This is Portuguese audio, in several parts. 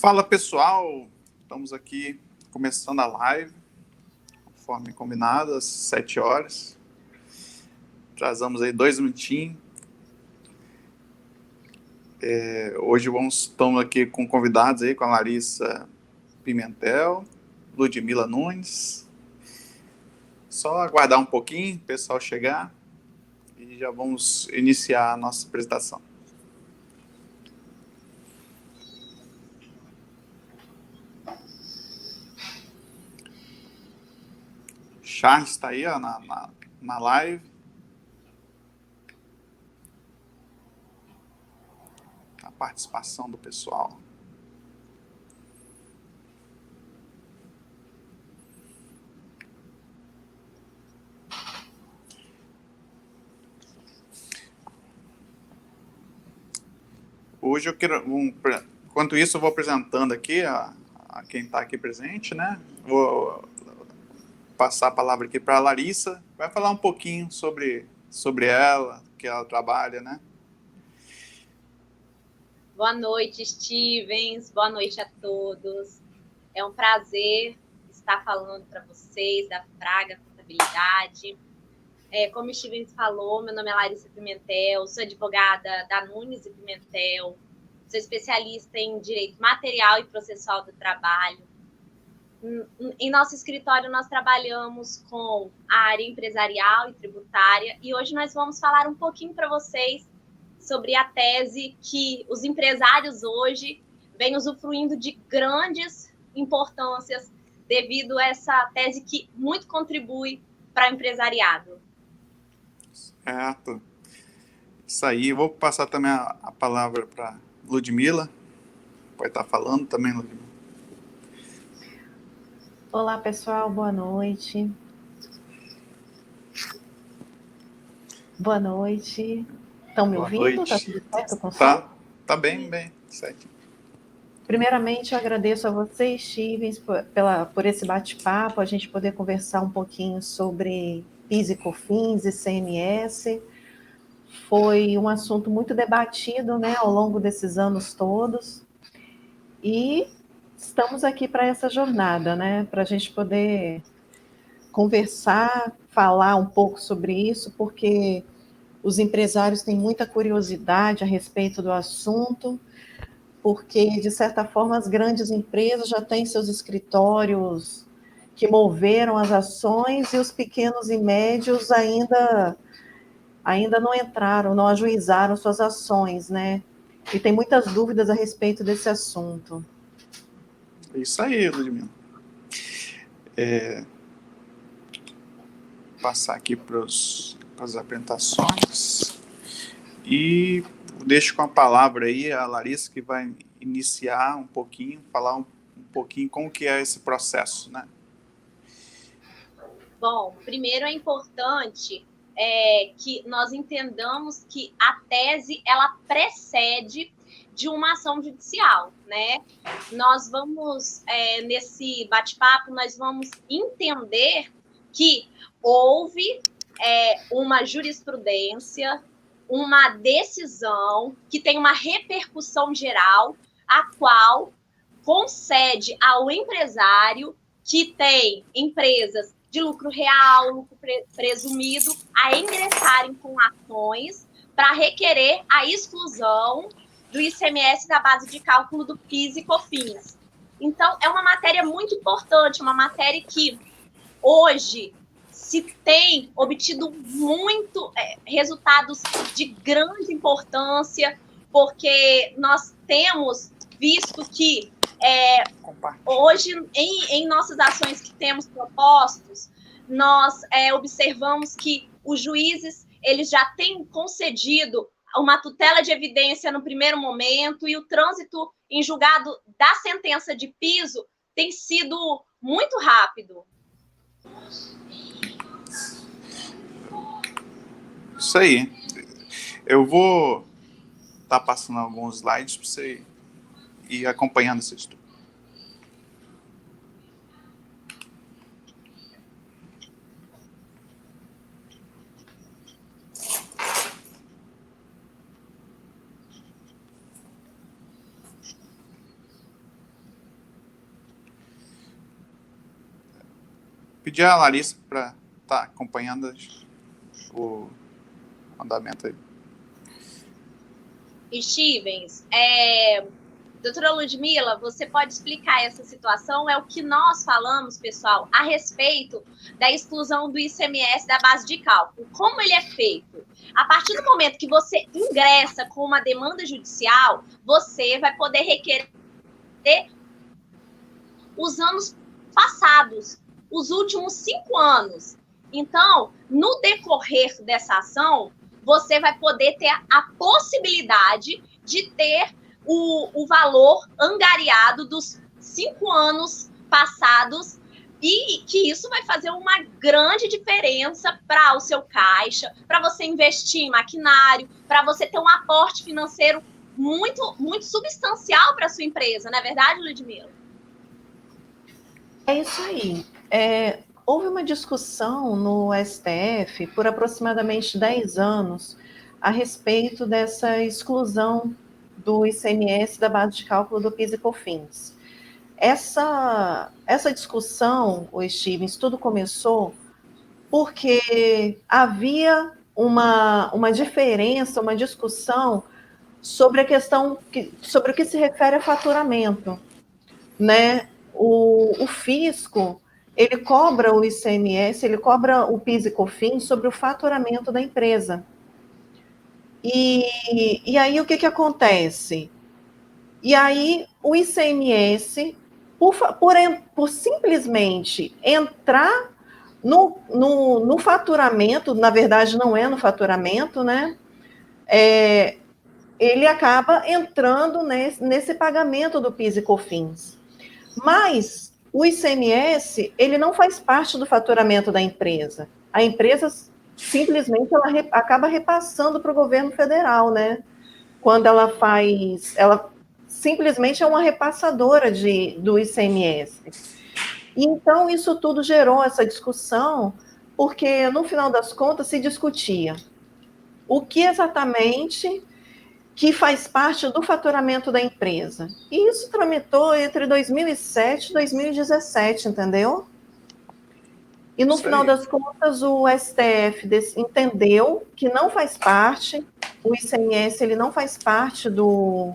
Fala pessoal, estamos aqui começando a live, conforme combinado, às 7 horas. Trazamos aí 2 minutinhos. Hoje estamos aqui com convidados aí, com a Larissa Pimentel, Ludmila Nunes. Só aguardar um pouquinho, o pessoal chegar e já vamos iniciar a nossa apresentação. Charles está aí ó, na live. A participação do pessoal. Hoje eu quero, enquanto isso eu vou apresentando aqui a quem está aqui presente, né? Vou passar a palavra aqui para a Larissa, vai falar um pouquinho sobre ela, que ela trabalha, né? Boa noite, Stevens, boa noite a todos. É um prazer estar falando para vocês da Fraga Contabilidade. Como o Stevens falou, meu nome é Larissa Pimentel, sou advogada da Nunes e Pimentel, sou especialista em Direito Material e Processual do Trabalho. Em nosso escritório, nós trabalhamos com a área empresarial e tributária, e hoje nós vamos falar um pouquinho para vocês sobre a tese que os empresários hoje vêm usufruindo de grandes importâncias devido a essa tese que muito contribui para o empresariado. Certo. Isso aí. Vou passar também a palavra para Ludmila. Pode estar falando também, Ludmila. Olá, pessoal. Boa noite. Boa noite. Estão me ouvindo? Está tudo certo com o som? Tá bem, certo. Primeiramente, eu agradeço a vocês, Stevens, por esse bate-papo, a gente poder conversar um pouquinho sobre PIS e COFINS e CMS. Foi um assunto muito debatido, né, ao longo desses anos todos. E estamos aqui para essa jornada, né, para a gente poder conversar, falar um pouco sobre isso, porque os empresários têm muita curiosidade a respeito do assunto, porque, de certa forma, as grandes empresas já têm seus escritórios que moveram as ações e os pequenos e médios ainda não entraram, não ajuizaram suas ações, né? E tem muitas dúvidas a respeito desse assunto. Isso aí, Ludmila. Passar aqui para as apresentações e deixo com a palavra aí a Larissa, que vai iniciar um pouquinho, falar um pouquinho como que é esse processo, né? Bom, primeiro é importante que nós entendamos que a tese, ela precede de uma ação judicial, né? Nós vamos, nesse bate-papo, nós vamos entender que houve uma jurisprudência, uma decisão que tem uma repercussão geral, a qual concede ao empresário que tem empresas de lucro real, lucro presumido, a ingressarem com ações para requerer a exclusão do ICMS da base de cálculo do PIS e COFINS. Então, é uma matéria muito importante, uma matéria que hoje se tem obtido resultados de grande importância, porque nós temos visto que hoje, em nossas ações que temos propostos, nós observamos que os juízes eles já têm concedido uma tutela de evidência no primeiro momento e o trânsito em julgado da sentença de piso tem sido muito rápido. Isso aí. Eu vou estar passando alguns slides para você ir acompanhando esse estudo. pedir a Larissa para estar acompanhando o andamento aí. Stevens, doutora Ludmila, você pode explicar essa situação? É o que nós falamos, pessoal, a respeito da exclusão do ICMS da base de cálculo. Como ele é feito? A partir do momento que você ingressa com uma demanda judicial, você vai poder requerer os anos passados, os últimos 5 anos. Então, no decorrer dessa ação, você vai poder ter a possibilidade de ter o valor angariado dos 5 anos passados, e que isso vai fazer uma grande diferença para o seu caixa, para você investir em maquinário, para você ter um aporte financeiro muito, muito substancial para a sua empresa, não é verdade, Ludmila? É isso aí. Houve uma discussão no STF por aproximadamente 10 anos a respeito dessa exclusão do ICMS da base de cálculo do PIS e COFINS. Essa discussão, o Stevens, tudo começou porque havia uma diferença, uma discussão sobre a questão, sobre o que se refere a faturamento, né? O fisco, ele cobra o ICMS, ele cobra o PIS e COFINS sobre o faturamento da empresa. E aí, o que acontece? E aí, o ICMS, por simplesmente entrar no faturamento, na verdade, não é no faturamento, né? Ele acaba entrando nesse pagamento do PIS e COFINS. Mas o ICMS, ele não faz parte do faturamento da empresa. A empresa simplesmente acaba repassando para o governo federal, né? Quando ela simplesmente é uma repassadora do ICMS. Então, isso tudo gerou essa discussão, porque, no final das contas, se discutia o que exatamente que faz parte do faturamento da empresa. E isso tramitou entre 2007 e 2017, entendeu? E, no final das contas, o STF entendeu que não faz parte, o ICMS ele não faz parte do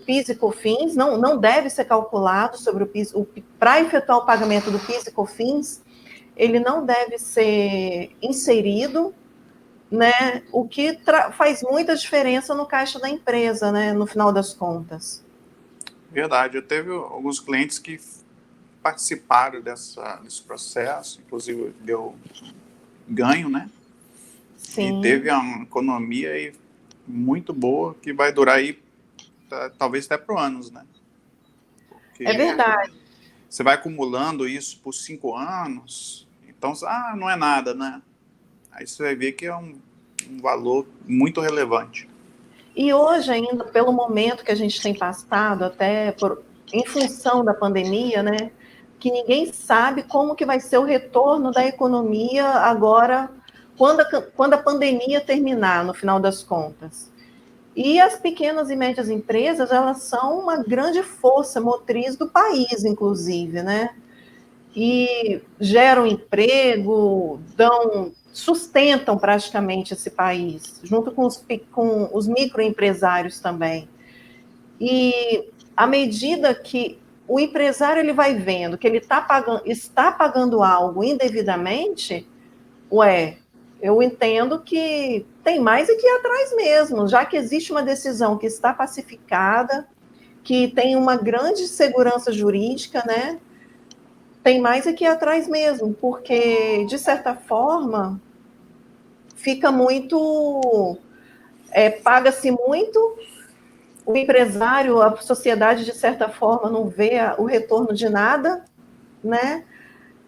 PIS e COFINS, não deve ser calculado sobre o PIS, para efetuar o pagamento do PIS e COFINS, ele não deve ser inserido, né, o que faz muita diferença no caixa da empresa, né, no final das contas. Verdade, eu teve alguns clientes que participaram desse processo, inclusive deu ganho, né? Sim. E teve uma economia aí muito boa que vai durar aí talvez até por anos, né? Porque é verdade. Você vai acumulando isso por 5 anos, então, não é nada, né? Aí você vai ver que é um valor muito relevante. E hoje ainda, pelo momento que a gente tem passado, até em função da pandemia, né, que ninguém sabe como que vai ser o retorno da economia agora, quando a pandemia terminar, no final das contas. E as pequenas e médias empresas, elas são uma grande força motriz do país, inclusive, né? E geram emprego, sustentam praticamente esse país, junto com os microempresários também. E à medida que o empresário ele vai vendo que ele está pagando algo indevidamente, eu entendo que tem mais que ir atrás mesmo, já que existe uma decisão que está pacificada, que tem uma grande segurança jurídica, né? Tem mais que ir atrás mesmo, porque, de certa forma, fica muito... paga-se muito, o empresário, a sociedade, de certa forma, não vê o retorno de nada, né?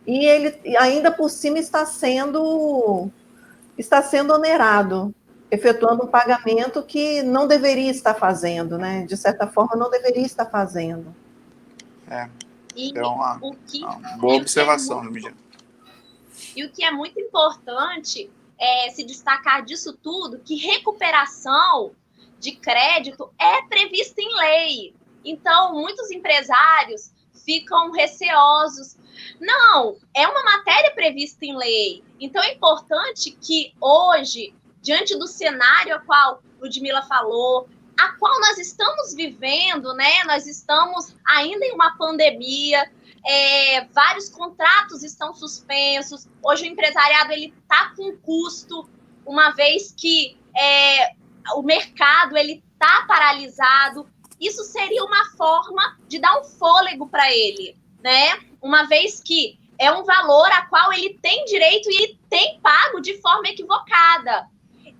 E ele, ainda por cima, está sendo onerado, efetuando um pagamento que não deveria estar fazendo, né? De certa forma, não deveria estar fazendo. É uma boa observação, Ludmila. E o que é muito importante é se destacar disso tudo, que recuperação de crédito é prevista em lei. Então, muitos empresários ficam receosos. Não, é uma matéria prevista em lei. Então, é importante que hoje, diante do cenário a qual Ludmila falou, a qual nós estamos vivendo, né? Nós estamos ainda em uma pandemia, vários contratos estão suspensos. Hoje o empresariado ele está com custo, uma vez que o mercado ele está paralisado. Isso seria uma forma de dar um fôlego para ele, né? Uma vez que é um valor a qual ele tem direito e ele tem pago de forma equivocada.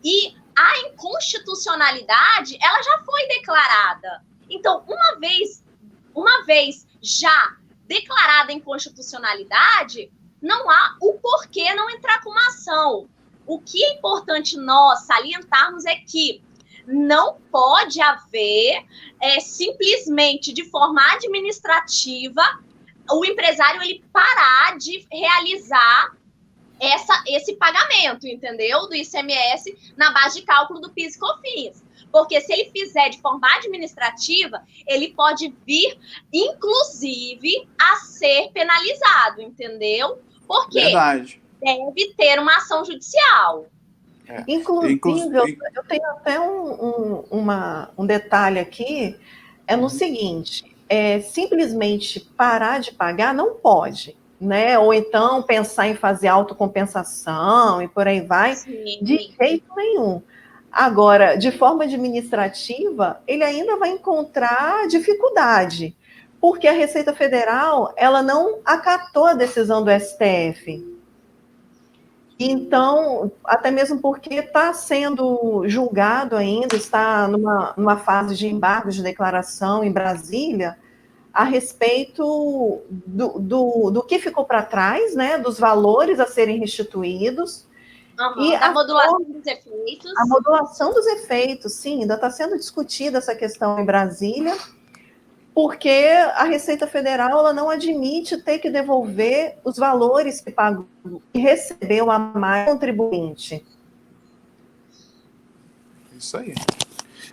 E a inconstitucionalidade, ela já foi declarada. Então, uma vez já declarada a inconstitucionalidade, não há o porquê não entrar com uma ação. O que é importante nós salientarmos é que não pode haver, simplesmente de forma administrativa, o empresário ele parar de realizar esse pagamento, entendeu? Do ICMS na base de cálculo do PIS e COFINS. Porque se ele fizer de forma administrativa, ele pode vir, inclusive, a ser penalizado, entendeu? Porque Verdade. Deve ter uma ação judicial. Inclusive, eu tenho até um detalhe aqui, no seguinte, simplesmente parar de pagar não pode, né? Ou então pensar em fazer autocompensação e por aí vai, Sim. de jeito nenhum. Agora, de forma administrativa, ele ainda vai encontrar dificuldade, porque a Receita Federal, ela não acatou a decisão do STF. Então, até mesmo porque está sendo julgado ainda, está numa fase de embargo de declaração em Brasília, a respeito do que ficou para trás, né, dos valores a serem restituídos. E a modulação dos efeitos. A modulação dos efeitos, sim, ainda está sendo discutida essa questão em Brasília, porque a Receita Federal ela não admite ter que devolver os valores que pagou, que recebeu a mais contribuinte. Isso aí.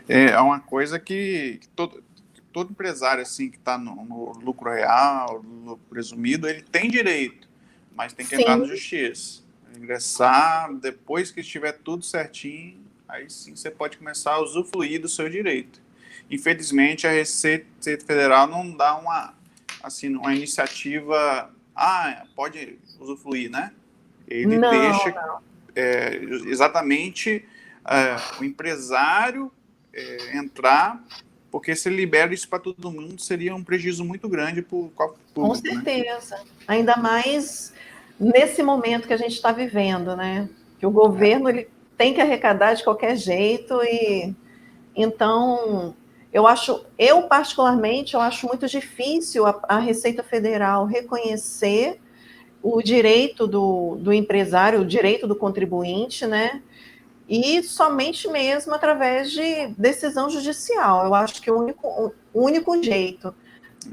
É uma coisa que todo empresário assim, que está no lucro real, no lucro presumido, ele tem direito, mas tem que entrar na justiça. Ingressar, depois que estiver tudo certinho, aí sim você pode começar a usufruir do seu direito. Infelizmente, a Receita Federal não dá uma iniciativa, pode usufruir, né? Ele deixa exatamente o empresário entrar, porque se ele libera isso para todo mundo, seria um prejuízo muito grande para o público. Com certeza. Né? Ainda mais nesse momento que a gente está vivendo, né? Que o governo ele tem que arrecadar de qualquer jeito e então eu particularmente acho muito difícil a Receita Federal reconhecer o direito do empresário, o direito do contribuinte, né? E somente mesmo através de decisão judicial. Eu acho que o único jeito.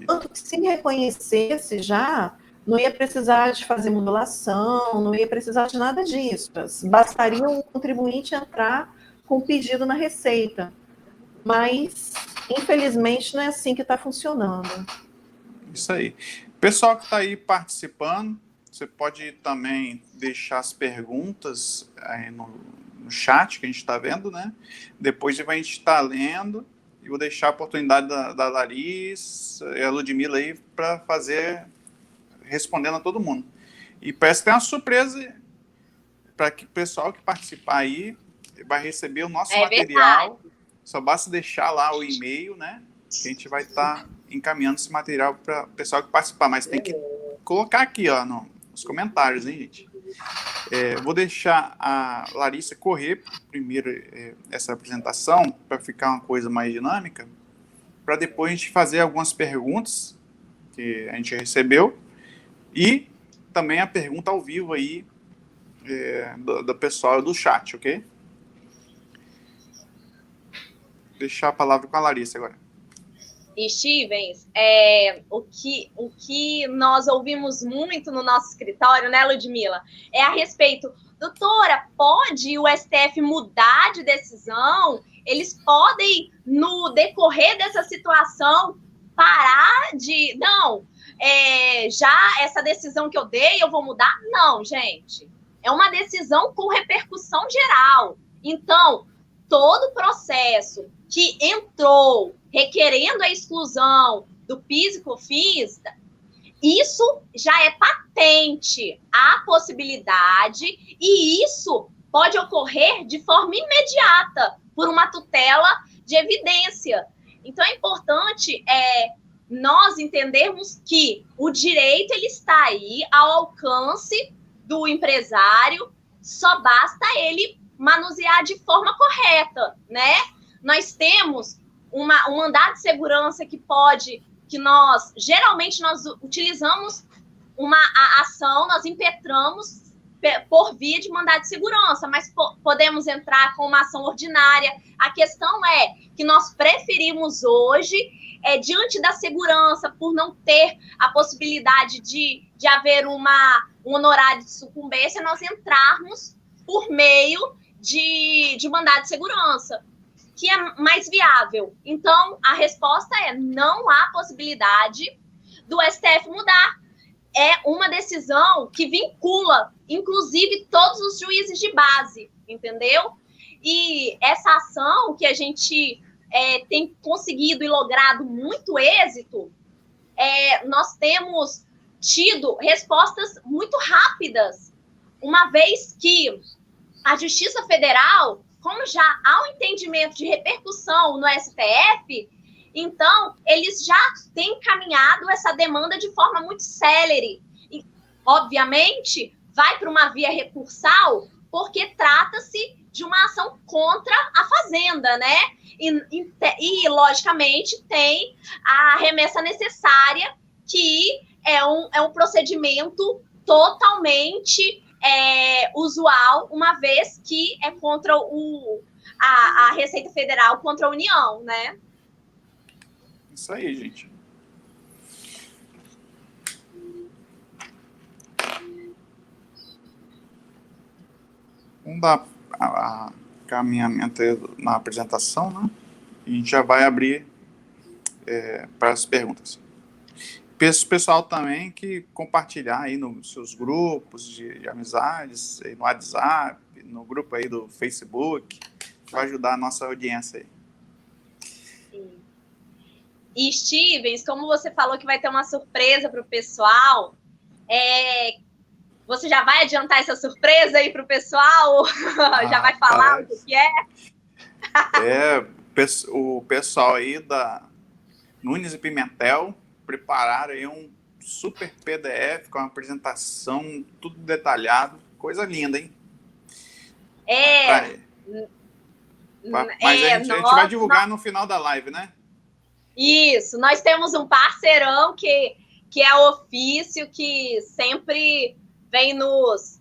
Tanto que se reconhecesse já, não ia precisar de fazer modulação, não ia precisar de nada disso. Bastaria o contribuinte entrar com o pedido na Receita. Mas, infelizmente, não é assim que está funcionando. Isso aí. Pessoal que está aí participando, você pode também deixar as perguntas aí no chat que a gente está vendo, né? Depois a gente está lendo e vou deixar a oportunidade da Larissa e a Ludmila aí para fazer, respondendo a todo mundo. E parece que tem uma surpresa para que o pessoal que participar aí vai receber o nosso material. Verdade. Só basta deixar lá o e-mail, né? Que a gente vai estar encaminhando esse material para o pessoal que participar. Mas tem que colocar aqui, ó, nos comentários, hein, gente? Vou deixar a Larissa correr primeiro essa apresentação para ficar uma coisa mais dinâmica, para depois a gente fazer algumas perguntas que a gente recebeu e também a pergunta ao vivo aí do pessoal do chat, ok? Deixar a palavra com a Larissa agora. Stevens, o que nós ouvimos muito no nosso escritório, né, Ludmila, é a respeito, doutora, pode o STF mudar de decisão? Eles podem, no decorrer dessa situação, parar de... Não, já essa decisão que eu dei, eu vou mudar? Não, gente. É uma decisão com repercussão geral. Então, todo processo que entrou requerendo a exclusão do PIS e COFINS, isso já é patente, a possibilidade, e isso pode ocorrer de forma imediata, por uma tutela de evidência. Então, é importante nós entendermos que o direito ele está aí ao alcance do empresário, só basta ele manusear de forma correta, né? Nós temos um mandado de segurança que geralmente nós utilizamos uma ação, nós impetramos por via de mandado de segurança, mas podemos entrar com uma ação ordinária. A questão é que nós preferimos hoje, diante da segurança, por não ter a possibilidade de haver um honorário de sucumbência, nós entrarmos por meio de mandado de segurança, que é mais viável. Então, a resposta é: não há possibilidade do STF mudar. É uma decisão que vincula, inclusive, todos os juízes de base, entendeu? E essa ação que a gente tem conseguido e logrado muito êxito, nós temos tido respostas muito rápidas, uma vez que a Justiça Federal, como já há um entendimento de repercussão no STF, então, eles já têm encaminhado essa demanda de forma muito célere. E, obviamente, vai para uma via recursal, porque trata-se de uma ação contra a Fazenda, né? E logicamente, tem a remessa necessária, que é um procedimento totalmente usual, uma vez que é contra a Receita Federal, contra a União, né? Isso aí, gente. Vamos dar caminhamento na apresentação, né? E a gente já vai abrir para as perguntas. Peço pessoal também que compartilhar aí nos seus grupos de amizades, no WhatsApp, no grupo aí do Facebook, que vai ajudar a nossa audiência aí. E, Stevens, como você falou que vai ter uma surpresa para o pessoal, você já vai adiantar essa surpresa aí para o pessoal? Já vai falar o que é? O pessoal aí da Nunes e Pimentel prepararam aí um super PDF com uma apresentação, tudo detalhado, coisa linda, hein? Mas a gente vai divulgar no final da live, né? Isso, nós temos um parceirão que é o Ofício, que sempre vem nos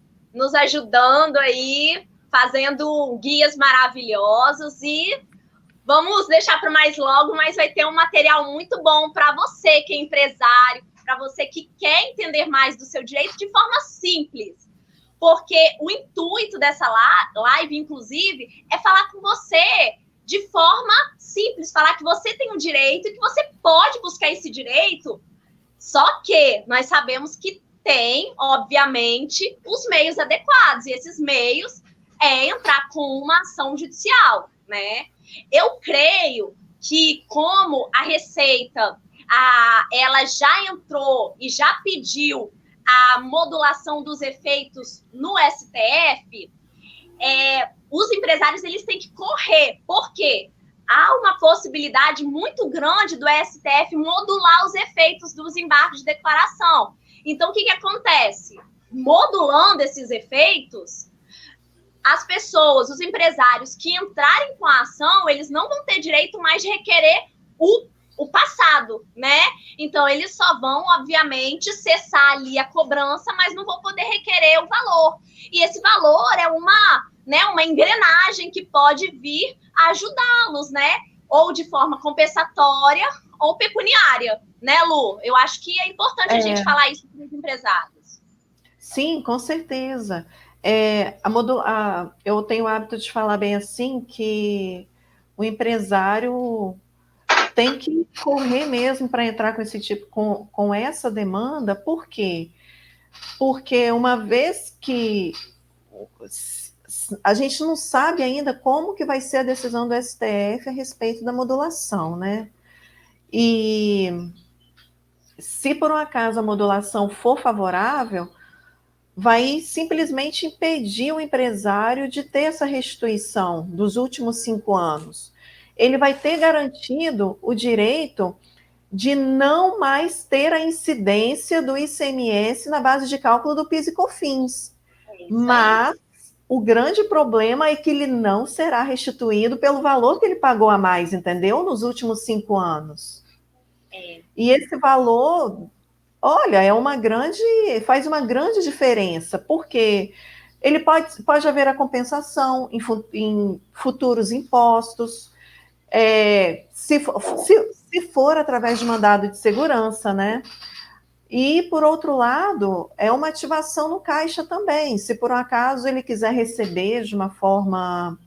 ajudando aí, fazendo guias maravilhosos, e vamos deixar para mais logo, mas vai ter um material muito bom para você que é empresário, para você que quer entender mais do seu direito de forma simples, porque o intuito dessa live, inclusive, é falar com você de forma simples, falar que você tem um direito e que você pode buscar esse direito, só que nós sabemos que tem, obviamente, os meios adequados, e esses meios é entrar com uma ação judicial, né? Eu creio que, como a Receita ela já entrou e já pediu a modulação dos efeitos no STF, os empresários eles têm que correr, porque há uma possibilidade muito grande do STF modular os efeitos dos embargos de declaração. Então, o que acontece? Modulando esses efeitos, as pessoas, os empresários que entrarem com a ação, eles não vão ter direito mais de requerer o passado, né? Então, eles só vão, obviamente, cessar ali a cobrança, mas não vão poder requerer o valor. E esse valor é uma engrenagem que pode vir a ajudá-los, né? Ou de forma compensatória ou pecuniária, né, Lu? Eu acho que é importante a gente falar isso para os empresários. Sim, com certeza. Eu tenho o hábito de falar bem assim, que o empresário tem que correr mesmo para entrar com esse tipo, com essa demanda. Por quê? Porque uma vez que a gente não sabe ainda como que vai ser a decisão do STF a respeito da modulação, né? E se por um acaso a modulação for favorável, vai simplesmente impedir o empresário de ter essa restituição dos últimos 5 anos. Ele vai ter garantido o direito de não mais ter a incidência do ICMS na base de cálculo do PIS e COFINS. Mas o grande problema é que ele não será restituído pelo valor que ele pagou a mais, entendeu? Nos últimos 5 anos. E esse valor, olha, faz uma grande diferença, porque ele pode haver a compensação em futuros impostos, se for através de mandado de segurança, né? E, por outro lado, é uma ativação no caixa também. Se por um acaso ele quiser receber de uma forma,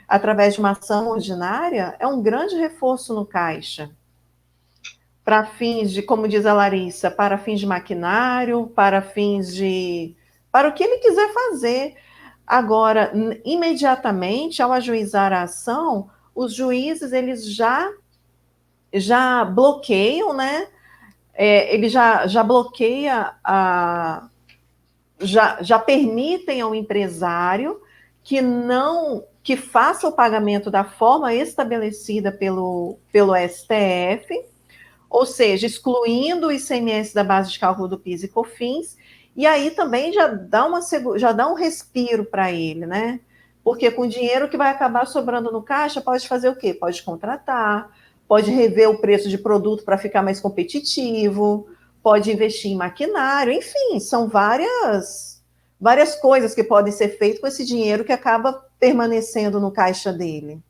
através de uma ação ordinária, é um grande reforço no caixa. Para fins de, como diz a Larissa, para fins de maquinário, para o que ele quiser fazer. Agora, imediatamente, ao ajuizar a ação, os juízes, eles já bloqueiam, né? Ele já bloqueia, já permitem ao empresário que faça o pagamento da forma estabelecida pelo STF, ou seja, excluindo o ICMS da base de cálculo do PIS e COFINS, e aí também já dá um respiro para ele, né? Porque com o dinheiro que vai acabar sobrando no caixa, pode fazer o quê? Pode contratar, pode rever o preço de produto para ficar mais competitivo, pode investir em maquinário, enfim, são várias coisas que podem ser feitas com esse dinheiro que acaba permanecendo no caixa dele.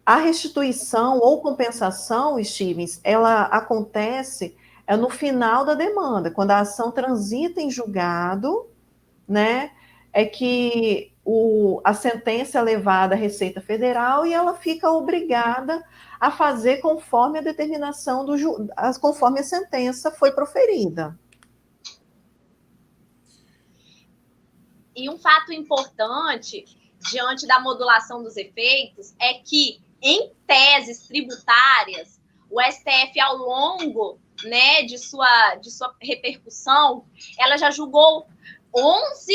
A restituição ou compensação, Stevens, ela acontece no final da demanda, quando a ação transita em julgado, né? É que a sentença é levada à Receita Federal e ela fica obrigada a fazer conforme a determinação conforme a sentença foi proferida. E um fato importante, diante da modulação dos efeitos, é que, em teses tributárias, o STF, ao longo, né, de sua repercussão, ela já julgou 11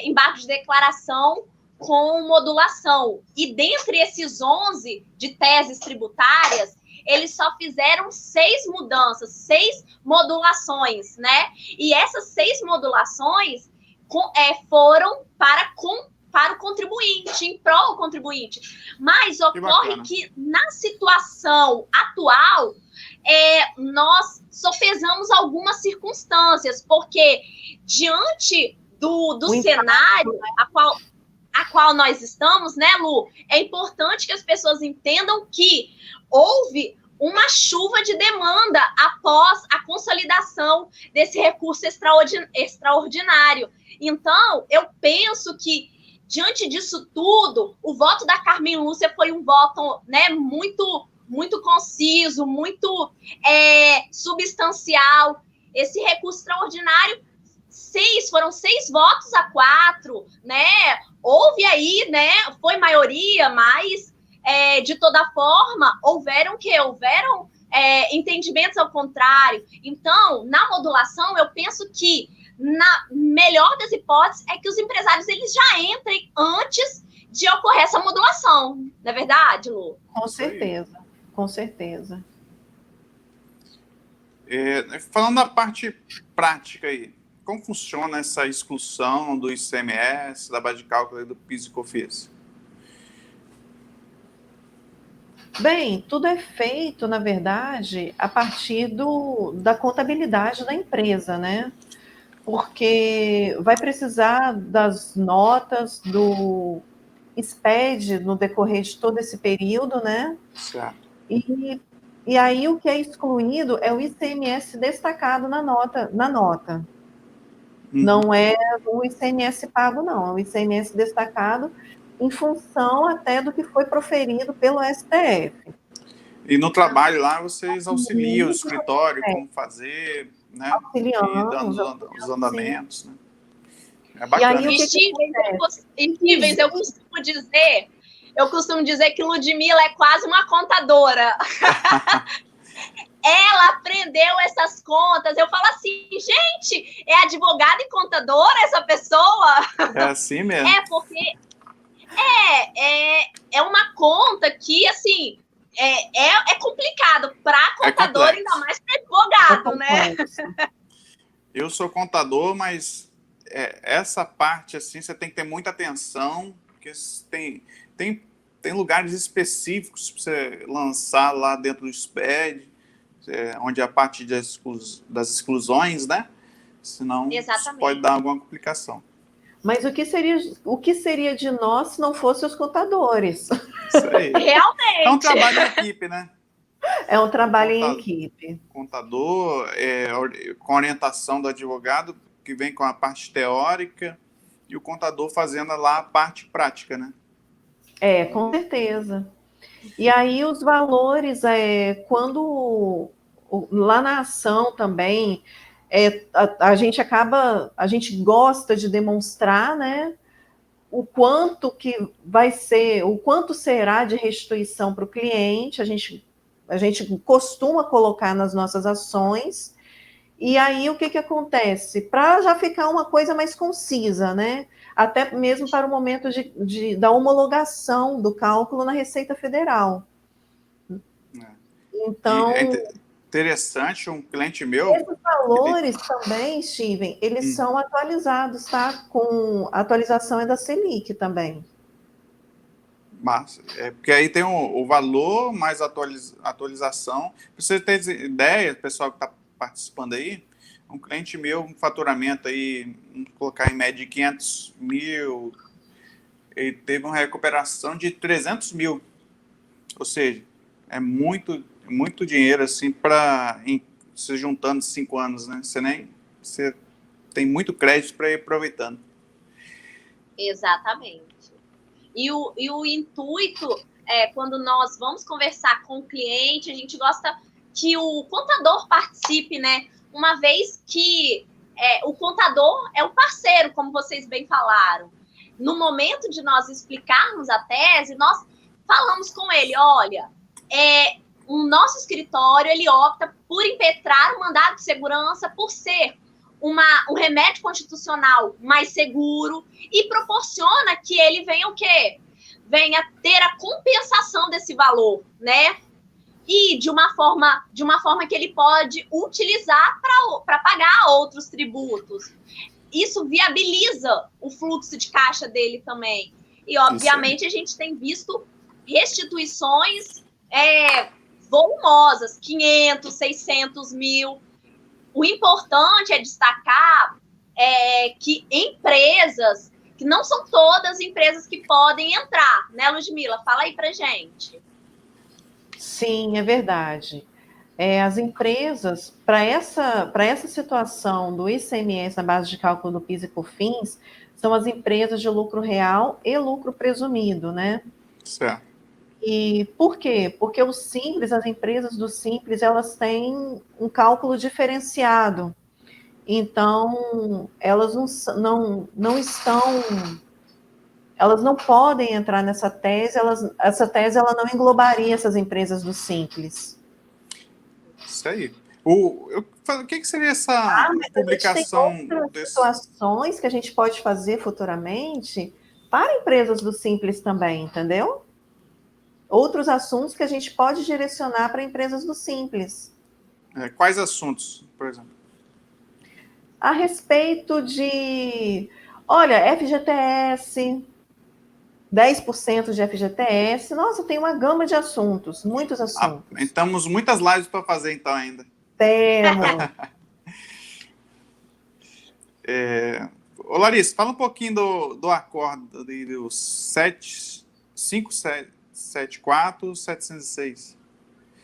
embargos de declaração com modulação. E dentre esses 11 de teses tributárias, eles só fizeram 6 mudanças, 6 modulações, né? E essas 6 modulações foram para o contribuinte, em prol do contribuinte. Mas ocorre que, na situação atual, nós sopesamos algumas circunstâncias, porque diante do cenário a qual nós estamos, né, Lu, é importante que as pessoas entendam que houve uma chuva de demanda após a consolidação desse recurso extraordinário. Então, eu penso que, diante disso tudo, o voto da Carmen Lúcia foi um voto, né, muito conciso, muito substancial. Esse recurso extraordinário, foram 6 votos a 4, né? Houve aí, né? Foi maioria, mas de toda forma, houveram entendimentos ao contrário. Então, na modulação, eu penso que, na melhor das hipóteses, é que os empresários eles já entrem antes de ocorrer essa modulação. Não é verdade, Lu? Com certeza, com certeza. Falando da parte prática aí, como funciona essa exclusão do ICMS, da base de cálculo do PIS e COFINS? Bem, tudo é feito, na verdade, a partir da contabilidade da empresa, né? Porque vai precisar das notas do SPED no decorrer de todo esse período, né? Certo. E aí o que é excluído é o ICMS destacado na nota. Não é o ICMS pago, não. É o ICMS destacado em função até do que foi proferido pelo STF. E no trabalho lá, vocês auxiliam o Muito escritório, como fazer, né? E auxiliamos, dando os andamentos, né? É E aí, bacana. o E que Stevens, eu costumo dizer que Ludmila é quase uma contadora. Ela aprendeu essas contas. Eu falo assim, gente, é advogada e contadora essa pessoa? É assim mesmo. É, porque é uma conta que, assim, é complicado para contador, ainda mais para advogado, né? Eu sou contador, mas essa parte, assim, você tem que ter muita atenção, porque tem lugares específicos para você lançar lá dentro do SPED, onde a parte das exclusões, né? Senão isso pode dar alguma complicação. Mas o que seria de nós se não fossem os contadores? Isso aí. Realmente. É um trabalho em equipe, né? É um trabalho em equipe. Contador, com orientação do advogado, que vem com a parte teórica, e o contador fazendo lá a parte prática, né? Com certeza. E aí os valores, quando lá na ação também, a gente gosta de demonstrar, né, o quanto que vai ser, o quanto será de restituição para o cliente, a gente costuma colocar nas nossas ações, e aí o que acontece? Para já ficar uma coisa mais concisa, né? Até mesmo para o momento da homologação do cálculo na Receita Federal. Então, é interessante, um cliente meu... Esses valores também, Steven, eles são atualizados, tá? Com a atualização da Selic também. Massa. Porque aí tem o valor mais atualização. Para você ter ideia, pessoal que está participando aí, um cliente meu, um faturamento aí, vamos colocar em média de 500 mil, ele teve uma recuperação de 300 mil. Ou seja, é muito dinheiro assim para se juntando 5 anos, né? Você tem muito crédito para ir aproveitando. Exatamente. E o intuito quando nós vamos conversar com o cliente, a gente gosta que o contador participe, né? Uma vez que o contador é um parceiro, como vocês bem falaram. No momento de nós explicarmos a tese, nós falamos com ele, olha, o nosso escritório, ele opta por impetrar o mandado de segurança por ser um remédio constitucional mais seguro e proporciona que ele venha o quê? Venha ter a compensação desse valor, né? E de uma forma que ele pode utilizar para pagar outros tributos. Isso viabiliza o fluxo de caixa dele também. E, obviamente, a gente tem visto restituições volumosas, 500, 600 mil. O importante é destacar que empresas, que não são todas empresas que podem entrar, né, Ludmila? Fala aí pra gente. Sim, é verdade. As empresas, para essa situação do ICMS na base de cálculo do PIS e COFINS, são as empresas de lucro real e lucro presumido, né? Certo. E por quê? Porque as empresas do Simples, elas têm um cálculo diferenciado. Então, elas elas não podem entrar nessa tese, essa tese ela não englobaria essas empresas do Simples. Isso aí. O que seria essa publicação? Tem outras situações que a gente pode fazer futuramente para empresas do Simples também, entendeu? Outros assuntos que a gente pode direcionar para empresas do Simples. Quais assuntos, por exemplo? A respeito de, FGTS, 10% de FGTS, nossa, tem uma gama de assuntos, muitos assuntos. Temos muitas lives para fazer, então, ainda. Temos. Ô, Larissa, fala um pouquinho do acordo do 574706.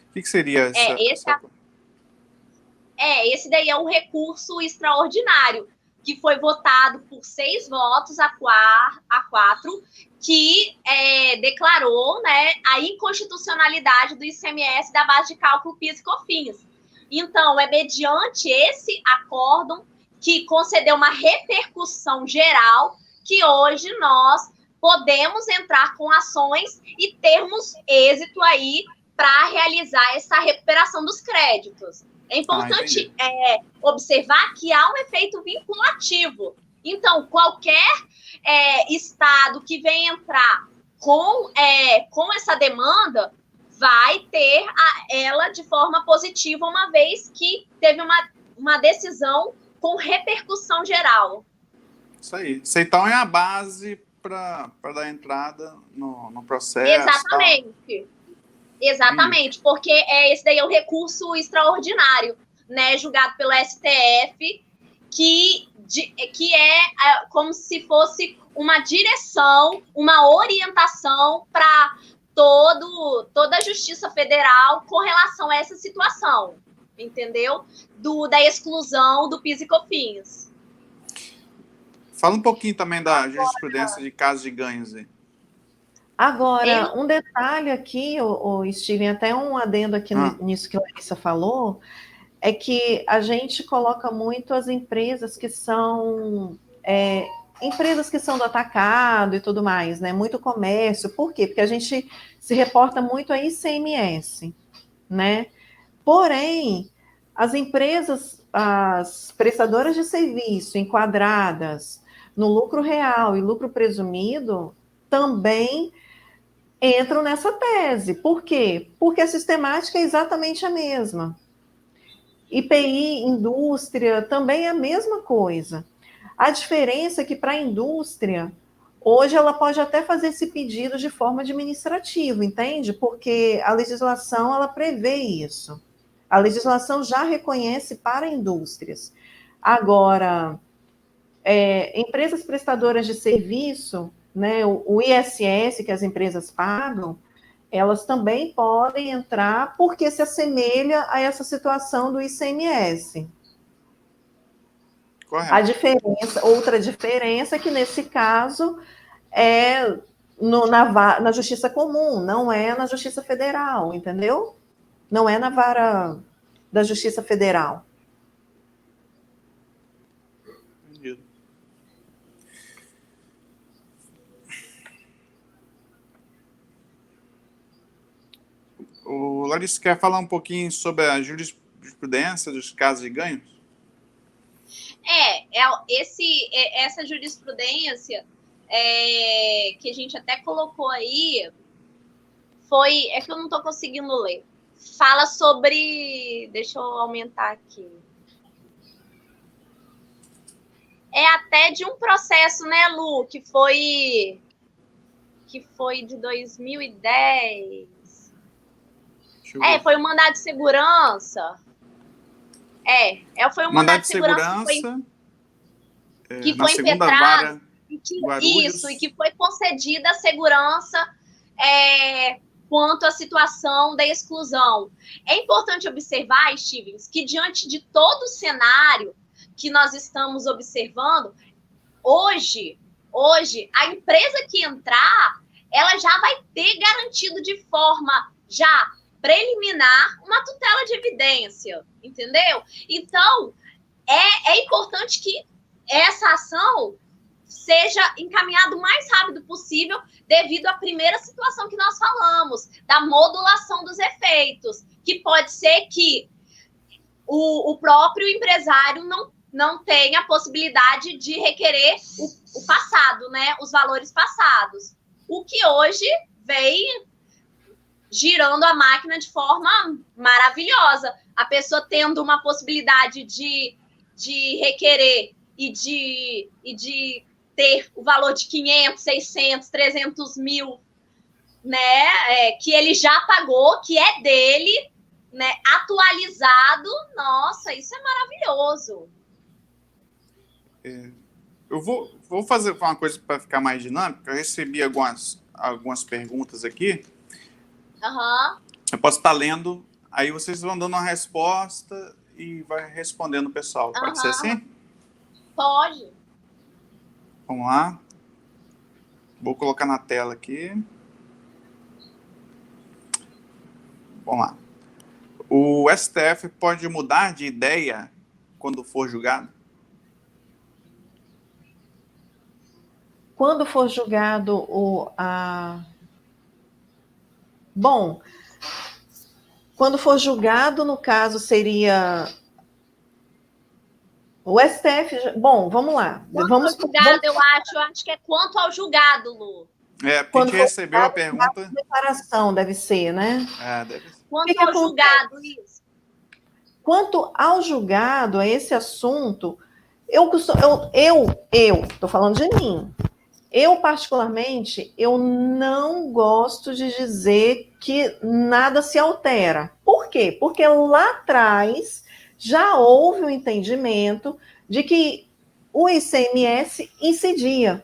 O que seria esse acordo? Esse daí é um recurso extraordinário. que foi votado por 6 votos a 4, que declarou, né, a inconstitucionalidade do ICMS da base de cálculo PIS e COFINS. Então, é mediante esse acórdão que concedeu uma repercussão geral que hoje nós podemos entrar com ações e termos êxito aí para realizar essa recuperação dos créditos. É importante observar que há um efeito vinculativo. Então, qualquer estado que venha entrar com essa demanda vai ter ela de forma positiva, uma vez que teve uma decisão com repercussão geral. Isso aí. Isso então é a base para dar entrada no processo. Exatamente. Exatamente, porque esse daí é o recurso extraordinário, né, julgado pelo STF, que é como se fosse uma direção, uma orientação para toda a Justiça Federal com relação a essa situação, entendeu? Da exclusão do PIS e COFINS. Fala um pouquinho também da jurisprudência de casos de ganhos aí. Agora, um detalhe aqui, o Steven, até um adendo aqui nisso que a Larissa falou, é que a gente coloca muito as empresas que são do atacado e tudo mais, né? Muito comércio. Por quê? Porque a gente se reporta muito a ICMS, né? Porém, as empresas, as prestadoras de serviço enquadradas no lucro real e lucro presumido também entram nessa tese. Por quê? Porque a sistemática é exatamente a mesma. IPI, indústria, também é a mesma coisa. A diferença é que para a indústria, hoje ela pode até fazer esse pedido de forma administrativa, entende? Porque a legislação, ela prevê isso. A legislação já reconhece para indústrias. Agora, empresas prestadoras de serviço, né, o ISS que as empresas pagam, elas também podem entrar porque se assemelha a essa situação do ICMS. Correto. Outra diferença é que, nesse caso, é na Justiça Comum, não é na Justiça Federal, entendeu? Não é na vara da Justiça Federal. Entendido. O Larissa quer falar um pouquinho sobre a jurisprudência dos casos de ganhos? Essa jurisprudência que a gente até colocou aí é que eu não estou conseguindo ler. Fala sobre... Deixa eu aumentar aqui. É até de um processo, né, Lu, que foi de 2010. Foi o mandado de segurança. Foi o mandado de segurança que foi impetrado. Isso, e que foi concedida a segurança quanto à situação da exclusão. É importante observar, Stevens, que diante de todo o cenário que nós estamos observando, hoje, a empresa que entrar, ela já vai ter garantido de forma já preliminar uma tutela de evidência, entendeu? Então, é importante que essa ação seja encaminhada o mais rápido possível devido à primeira situação que nós falamos, da modulação dos efeitos, que pode ser que o próprio empresário não tenha a possibilidade de requerer o passado, né, os valores passados, o que hoje vem girando a máquina de forma maravilhosa. A pessoa tendo uma possibilidade de requerer e de ter o valor de 500, 600, 300 mil, né, que ele já pagou, que é dele, né, atualizado. Nossa, isso é maravilhoso. Eu vou fazer uma coisa para ficar mais dinâmica. Eu recebi algumas perguntas aqui. Eu posso estar lendo, aí vocês vão dando uma resposta e vai respondendo o pessoal. Pode ser assim? Pode. Vamos lá. Vou colocar na tela aqui. Vamos lá. O STF pode mudar de ideia quando for julgado? Quando for julgado Bom, quando for julgado, no caso, seria o STF. Bom, vamos lá. Vamos julgado, eu acho que é quanto ao julgado, Lu. Porque a gente recebeu a pergunta. Declaração deve ser, né? Deve ser. Quanto ao julgado, isso. Quanto ao julgado, a esse assunto, eu estou falando de mim. Eu, particularmente, eu não gosto de dizer que nada se altera. Por quê? Porque lá atrás já houve o entendimento de que o ICMS incidia.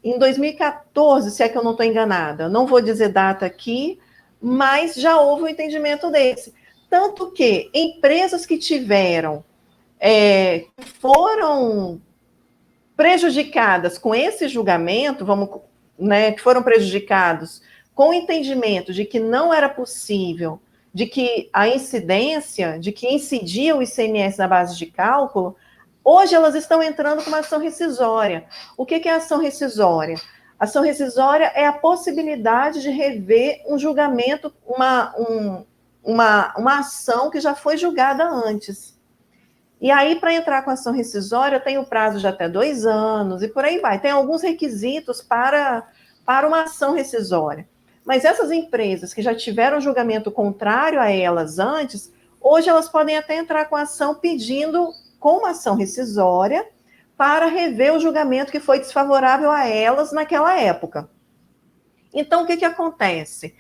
Em 2014, se é que eu não estou enganada, não vou dizer data aqui, mas já houve um entendimento desse. Tanto que empresas que foram prejudicadas com esse julgamento, que foram prejudicados com o entendimento de que não era possível, de que a incidência, de que incidia o ICMS na base de cálculo, hoje elas estão entrando com uma ação rescisória. O que é ação rescisória? Ação rescisória é a possibilidade de rever um julgamento, uma ação que já foi julgada antes. E aí, para entrar com ação rescisória, tem o prazo de até 2 anos, e por aí vai. Tem alguns requisitos para uma ação rescisória. Mas essas empresas que já tiveram julgamento contrário a elas antes, hoje elas podem até entrar com ação pedindo, com uma ação rescisória, para rever o julgamento que foi desfavorável a elas naquela época. Então, o que acontece?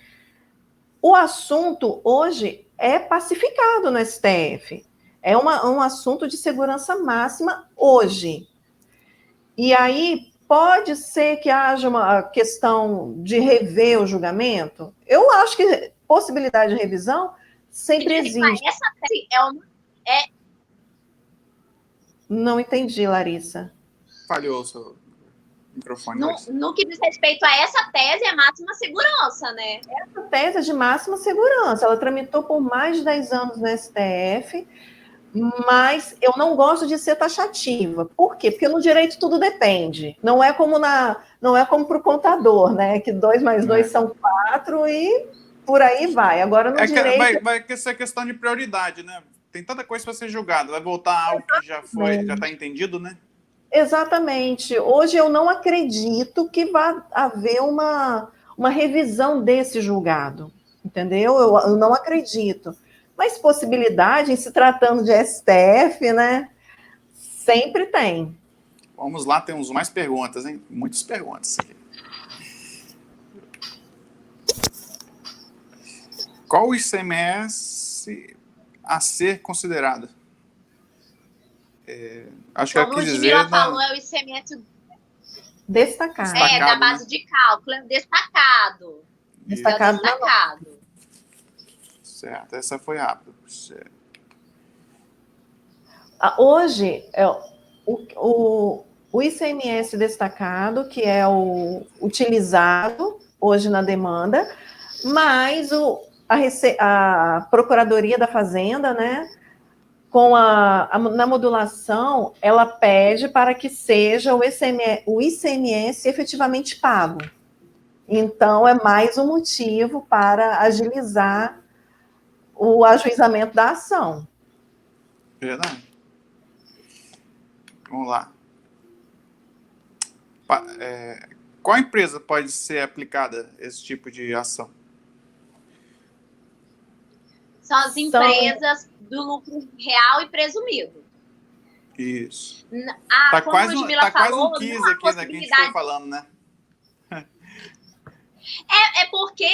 O assunto hoje é pacificado no STF. É um assunto de segurança máxima hoje. E aí, pode ser que haja uma questão de rever o julgamento? Eu acho que possibilidade de revisão sempre existe. Essa tese Não entendi, Larissa. Falhou o seu microfone. No que diz respeito a essa tese, é máxima segurança, né? Essa tese é de máxima segurança. Ela tramitou por mais de 10 anos no STF, mas eu não gosto de ser taxativa. Por quê? Porque no direito tudo depende. Não é como para o contador, né? Que 2 mais 2 são 4 e por aí vai. Agora no direito... Vai ser questão de prioridade, né? Tem tanta coisa para ser julgada. Vai voltar algo que já está entendido, né? Exatamente. Hoje eu não acredito que vá haver uma revisão desse julgado. Entendeu? Eu não acredito. Mas possibilidade, em se tratando de STF, né? Sempre tem. Vamos lá, temos mais perguntas, hein? Muitas perguntas. Qual o ICMS a ser considerado? Acho que aqui dizer... falou, é o ICMS destacado. Da base de cálculo, é destacado. Destacado. Certo, essa foi rápida. Hoje, o ICMS destacado, que é o utilizado hoje na demanda, mas a Procuradoria da Fazenda, né, na modulação, ela pede para que seja o ICMS efetivamente pago. Então, é mais um motivo para agilizar o ajuizamento da ação. Verdade. Vamos lá. Qual empresa pode ser aplicada esse tipo de ação? São as empresas do lucro real e presumido. Isso. Tá quase um 15 aqui, né, que a gente foi falando, né? É porque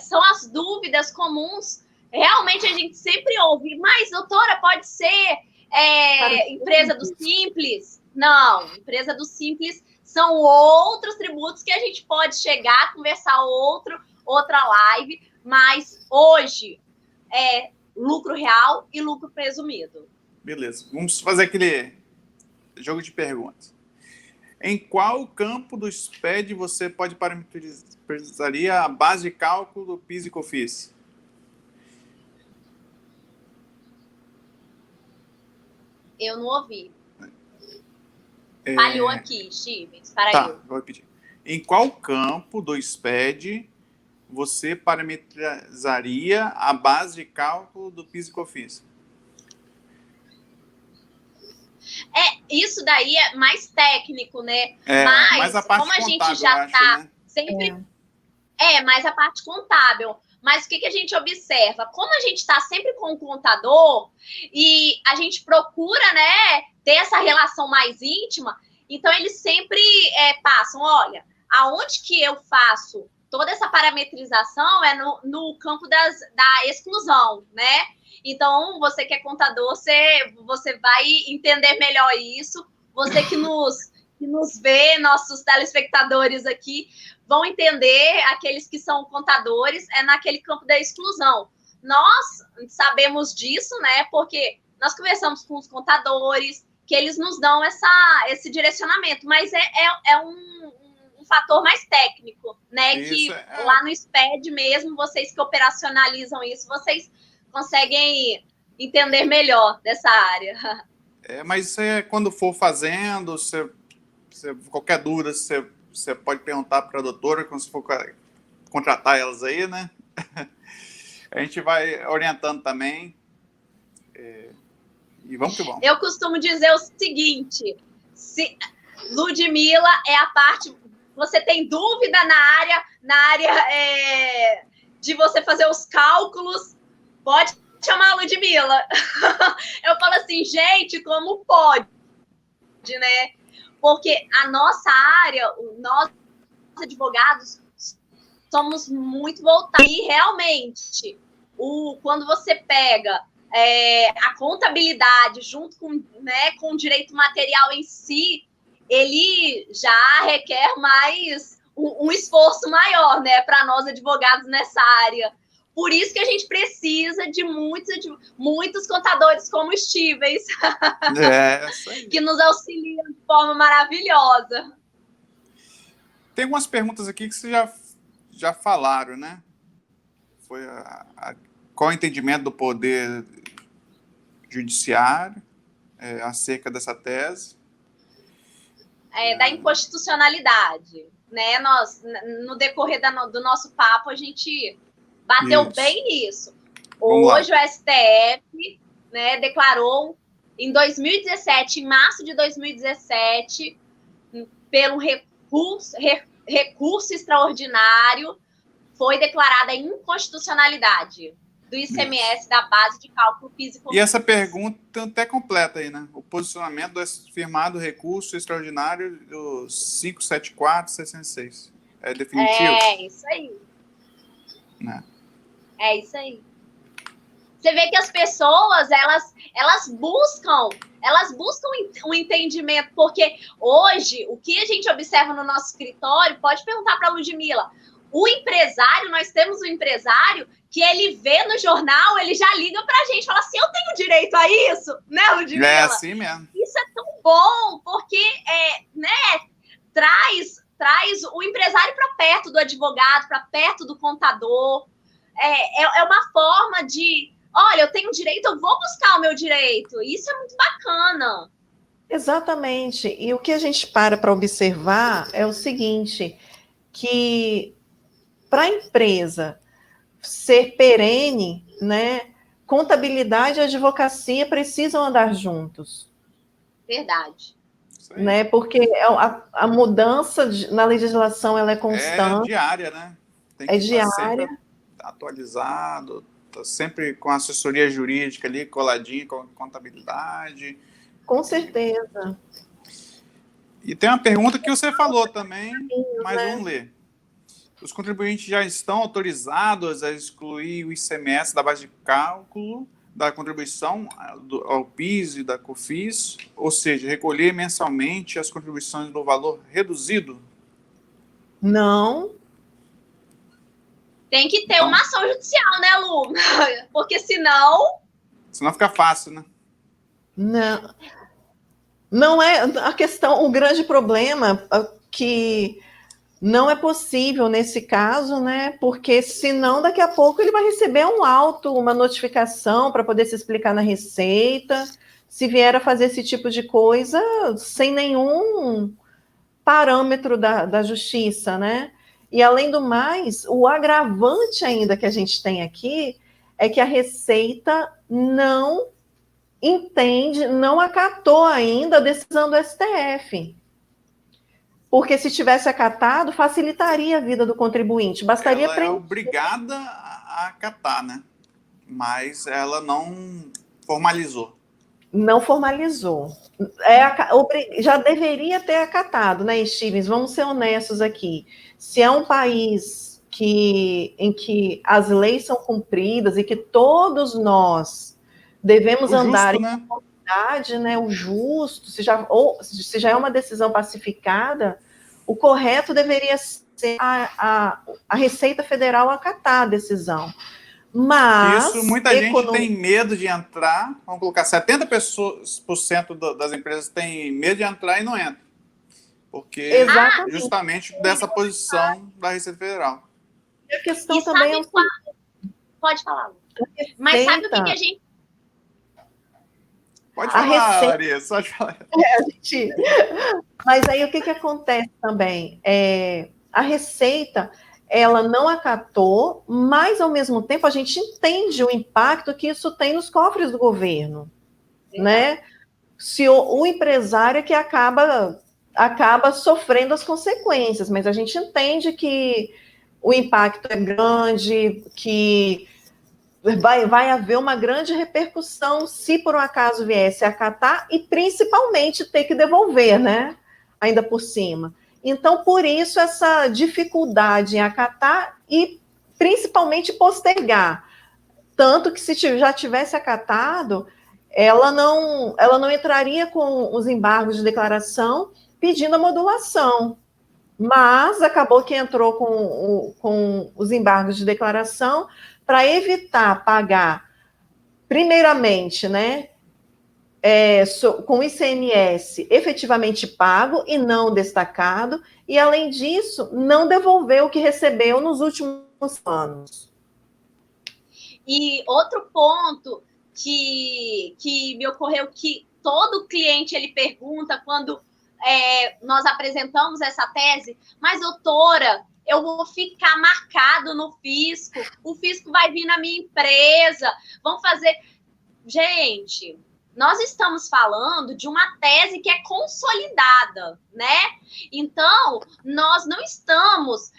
são as dúvidas comuns. Realmente a gente sempre ouve, mas, doutora, pode ser empresa do Simples? Não, empresa do Simples são outros tributos que a gente pode chegar, conversar outra live, mas hoje é lucro real e lucro presumido. Beleza, vamos fazer aquele jogo de perguntas. Em qual campo do SPED você pode parametrizaria a base de cálculo do PIS e COFINS? Eu não ouvi. Falhou aqui, Stevens. Para Tá, eu. vou repetir. Em qual campo do SPED você parametrizaria a base de cálculo do PIS e COFINS? Isso daí é mais técnico, né? Mas a parte como a contábil, gente já está sempre... mais a parte contábil. Mas o que a gente observa? Como a gente está sempre com o contador e a gente procura, né, ter essa relação mais íntima, então eles sempre passam, olha, aonde que eu faço toda essa parametrização é no campo da exclusão, né? Então, você que é contador, você vai entender melhor isso. Você que nos vê, nossos telespectadores aqui, vão entender, aqueles que são contadores, naquele campo da exclusão. Nós sabemos disso, né? Porque nós conversamos com os contadores, que eles nos dão esse direcionamento, mas é um fator mais técnico, né? Isso, que lá no SPED mesmo, vocês que operacionalizam isso, vocês conseguem entender melhor dessa área. Mas quando for fazendo, qualquer dúvida, você pode perguntar para a doutora, quando você for contratar elas aí, né? A gente vai orientando também. E vamos que vamos. Eu costumo dizer o seguinte, Ludmila é a parte... Você tem dúvida na área de você fazer os cálculos, pode chamar a Ludmila. Eu falo assim, gente, como pode, né? Porque a nossa área, nós advogados, somos muito voltados. E realmente, quando você pega a contabilidade junto com o direito material em si, ele já requer mais um esforço maior, né, para nós advogados nessa área. Por isso que a gente precisa de muitos contadores como o Stevens, que nos auxiliam de forma maravilhosa. Tem algumas perguntas aqui que vocês já falaram, né? Foi qual o entendimento do Poder Judiciário acerca dessa tese? Da inconstitucionalidade, né? Nós, no decorrer do nosso papo, a gente bateu bem nisso. Hoje o STF, né, declarou em 2017, em março de 2017, pelo recurso extraordinário, foi declarada a inconstitucionalidade do ICMS da base de cálculo PIS e COFINS. E essa pergunta até completa aí, né? O posicionamento do firmado recurso extraordinário do 574/66. É definitivo? É isso aí. É isso aí. Você vê que as pessoas, elas buscam um entendimento, porque hoje, o que a gente observa no nosso escritório, pode perguntar para a Ludmila, o empresário, nós temos um empresário que ele vê no jornal, ele já liga para a gente, fala assim, eu tenho direito a isso, né, Ludmila? É assim mesmo. Isso é tão bom, porque traz o empresário para perto do advogado, para perto do contador. É uma forma de, olha, eu tenho direito, eu vou buscar o meu direito. Isso é muito bacana. Exatamente. E o que a gente para observar é o seguinte, que para a empresa ser perene, né, contabilidade e advocacia precisam andar juntos. Verdade. Né, porque a mudança na legislação ela é constante. É diária, né? Tem que diária. Sempre atualizado, tá sempre com assessoria jurídica ali, coladinha com contabilidade. Com certeza. E tem uma pergunta que você falou também, mas vamos ler. Os contribuintes já estão autorizados a excluir o ICMS da base de cálculo da contribuição ao PIS e da COFINS, ou seja, recolher mensalmente as contribuições no valor reduzido? Não. Tem que ter uma ação judicial, né, Lu? Porque senão... Senão fica fácil, né? Não. Não é a questão, o grande problema que não é possível nesse caso, né? Porque senão daqui a pouco ele vai receber um auto, uma notificação para poder se explicar na Receita, se vier a fazer esse tipo de coisa sem nenhum parâmetro da justiça, né? E além do mais, o agravante ainda que a gente tem aqui é que a Receita não entende, não acatou ainda a decisão do STF. Porque se tivesse acatado, facilitaria a vida do contribuinte. Bastaria Ela é preencher. obrigada a acatar, né? Mas ela não formalizou. Não formalizou. Já deveria ter acatado, né, Stevens? Vamos ser honestos aqui. Se é um país em que as leis são cumpridas e que todos nós devemos O andar justo, em né? conformidade, né, o justo, se já é uma decisão pacificada, o correto deveria ser a Receita Federal acatar a decisão. Isso, Mas, muita gente tem medo de entrar. Vamos colocar 70% das empresas têm medo de entrar e não entram. Porque exatamente. justamente dessa posição da Receita Federal. A questão E também é sabe qual... Pode falar. Mas sabe o que a gente... Pode a falar, Receita... Larissa, pode falar. Mas aí o que acontece também? A Receita, ela não acatou, mas ao mesmo tempo a gente entende o impacto que isso tem nos cofres do governo, né? Se o empresário que acaba sofrendo as consequências, mas a gente entende que o impacto é grande, que vai haver uma grande repercussão se por um acaso viesse a acatar e principalmente ter que devolver, né? Ainda por cima. Então, por isso, essa dificuldade em acatar e principalmente postergar. Tanto que se já tivesse acatado, ela não entraria com os embargos de declaração pedindo a modulação. Mas acabou que entrou com os embargos de declaração para evitar pagar, primeiramente, né, com o ICMS efetivamente pago e não destacado, e além disso, não devolver o que recebeu nos últimos anos. E outro ponto que me ocorreu, que todo cliente ele pergunta quando nós apresentamos essa tese, mas doutora, eu vou ficar marcado no fisco, o fisco vai vir na minha empresa, vão fazer... Gente, nós estamos falando de uma tese que é consolidada, né? Então, nós não estamos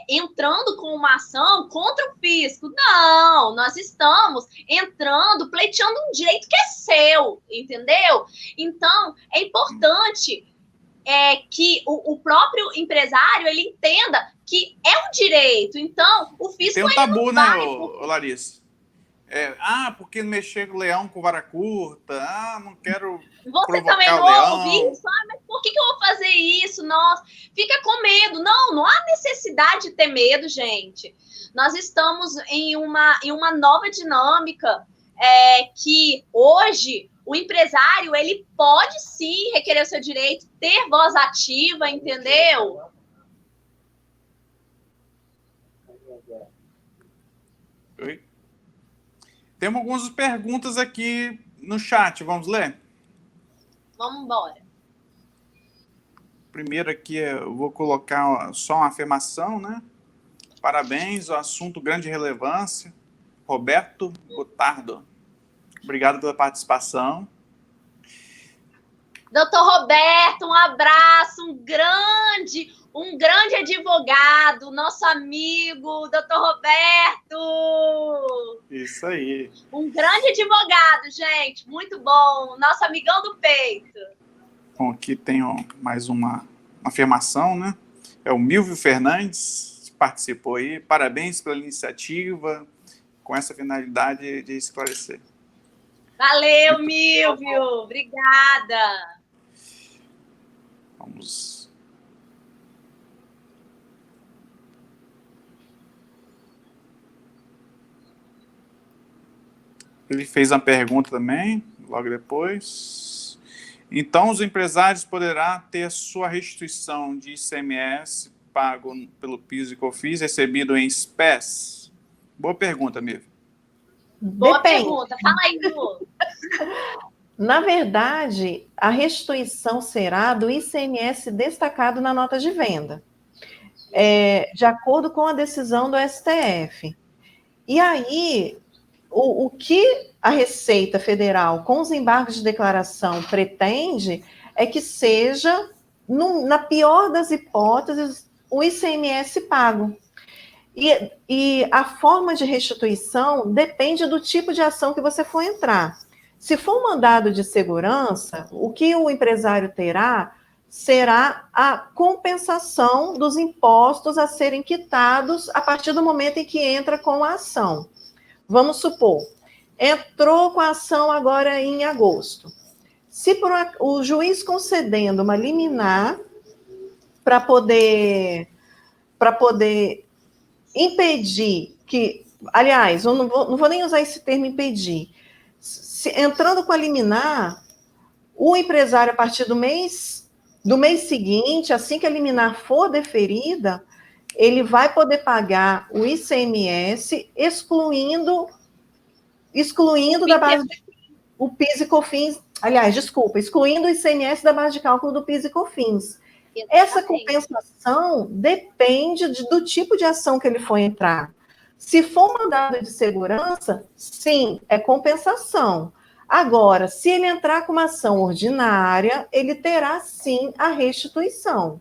entrando com uma ação contra o fisco. Não, nós estamos entrando, pleiteando um direito que é seu, entendeu? Então, é importante que o próprio empresário ele entenda que é um direito. Então, o fisco tem um tabu, ele não né, vai... Larissa? Porque mexer com o leão com vara curta, não quero Você provocar também o não ouve leão. isso? Mas por que eu vou fazer isso? Nossa, fica com medo. Não há necessidade de ter medo, gente. Nós estamos em uma nova dinâmica que hoje o empresário ele pode sim requerer o seu direito, ter voz ativa, entendeu? Oi? Temos algumas perguntas aqui no chat, vamos ler? Vamos embora. Primeiro aqui eu vou colocar só uma afirmação, né? Parabéns, o assunto grande relevância. Roberto Gotardo. Obrigado pela participação. Doutor Roberto, um abraço, um grande advogado, nosso amigo, doutor Roberto. Isso aí. Um grande advogado, gente, muito bom, nosso amigão do peito. Bom, aqui tem mais uma afirmação, né? É o Milvio Fernandes, que participou aí. Parabéns pela iniciativa, com essa finalidade de esclarecer. Valeu, Milvio, obrigada. Vamos. Ele fez uma pergunta também, logo depois. Então, os empresários poderão ter sua restituição de ICMS pago pelo PIS e COFINS recebido em espécie? Boa pergunta, Mívia. Boa pergunta. Fala aí, Lu. Na verdade, a restituição será do ICMS destacado na nota de venda, de acordo com a decisão do STF. E aí, o que a Receita Federal, com os embargos de declaração, pretende é que seja, na pior das hipóteses, o ICMS pago. E a forma de restituição depende do tipo de ação que você for entrar. Se for um mandado de segurança, o que o empresário terá será a compensação dos impostos a serem quitados a partir do momento em que entra com a ação. Vamos supor, entrou com a ação agora em agosto. Se o juiz concedendo uma liminar para poder impedir que, aliás, eu não vou nem usar esse termo impedir, entrando com a liminar, o empresário, a partir do mês seguinte, assim que a liminar for deferida, ele vai poder pagar o ICMS, excluindo da base o PIS e COFINS, aliás, desculpa, excluindo o ICMS da base de cálculo do PIS e COFINS. Exatamente. Essa compensação depende do tipo de ação que ele for entrar. Se for mandado de segurança, sim, é compensação. Agora, se ele entrar com uma ação ordinária, ele terá, sim, a restituição.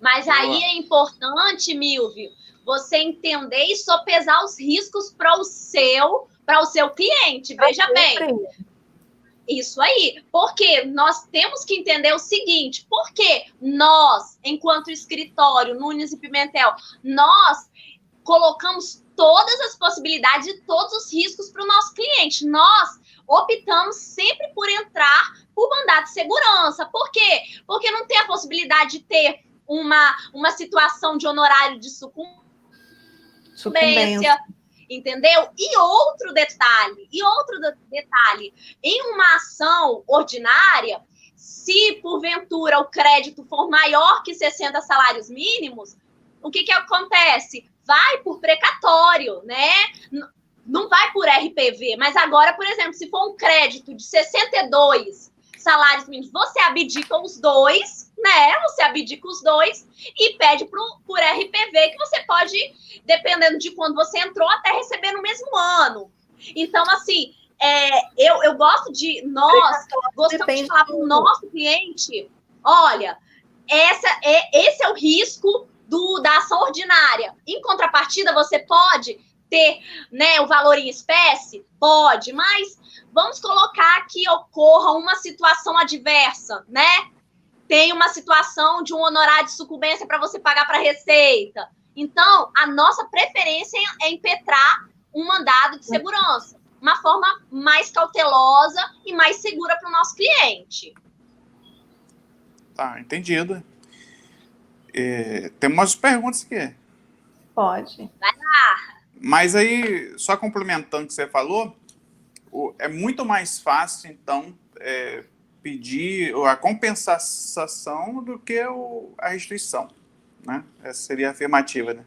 Mas aí é importante, Milvio, você entender e sopesar os riscos para o seu cliente. Veja bem. Isso aí, porque nós temos que entender o seguinte, porque nós, enquanto escritório Nunes e Pimentel, nós colocamos todas as possibilidades e todos os riscos para o nosso cliente. Nós optamos sempre por entrar por mandado de segurança. Por quê? Porque não tem a possibilidade de ter uma situação de honorário de sucumbência. Entendeu? E outro detalhe, em uma ação ordinária, se porventura o crédito for maior que 60 salários mínimos, o que acontece? Vai por precatório, né? Não vai por RPV, mas agora, por exemplo, se for um crédito de 62 salários mínimos, você abdica os dois, né? Você abdica os dois e pede por RPV, que você pode, dependendo de quando você entrou, até receber no mesmo ano. Então, assim, eu gosto de... Nós gostamos de falar para o nosso cliente, olha, esse é o risco da ação ordinária. Em contrapartida, você pode ter, né, o valor em espécie? Pode, mas vamos colocar que ocorra uma situação adversa, né? Tem uma situação de um honorário de sucumbência para você pagar para a Receita. Então, a nossa preferência é impetrar um mandado de segurança. Uma forma mais cautelosa e mais segura para o nosso cliente. Tá, entendido. Tem umas perguntas aqui. Pode. Vai lá. Mas aí, só complementando o que você falou, é muito mais fácil, então, pedir a compensação do que a restituição, né? Essa seria a afirmativa, né?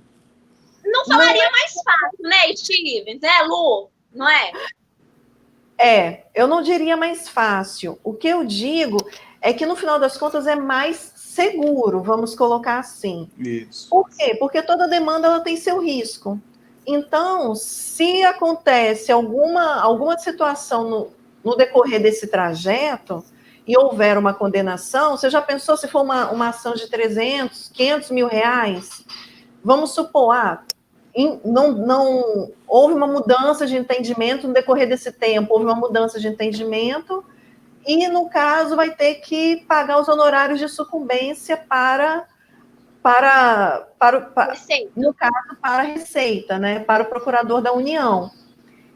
Não falaria mais fácil, né, Stevens? Lu? Não é? Eu não diria mais fácil. O que eu digo é que, no final das contas, é mais seguro, vamos colocar assim. Isso. Por quê? Porque toda demanda ela tem seu risco. Então, se acontece alguma situação no decorrer desse trajeto e houver uma condenação, você já pensou se for uma ação de 300, 500 mil reais? Vamos supor, não houve uma mudança de entendimento no decorrer desse tempo, houve uma mudança de entendimento e, no caso, vai ter que pagar os honorários de sucumbência no caso, para a Receita, né? Para o Procurador da União.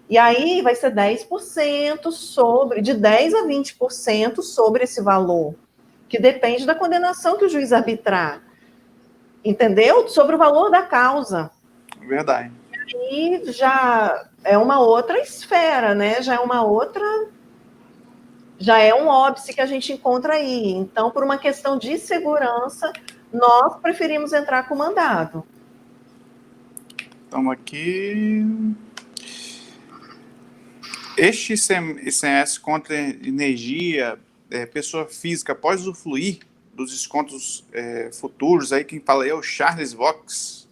E aí vai ser 10% de 10% a 20% sobre esse valor, que depende da condenação que o juiz arbitrar. Entendeu? Sobre o valor da causa. Verdade. E já é uma outra esfera, né? Já já é um óbice que a gente encontra aí. Então, por uma questão de segurança, nós preferimos entrar com mandado. Estamos aqui. Este ICMS contra energia, pessoa física, pode usufruir dos descontos futuros? Aí quem fala é o Charles Vox.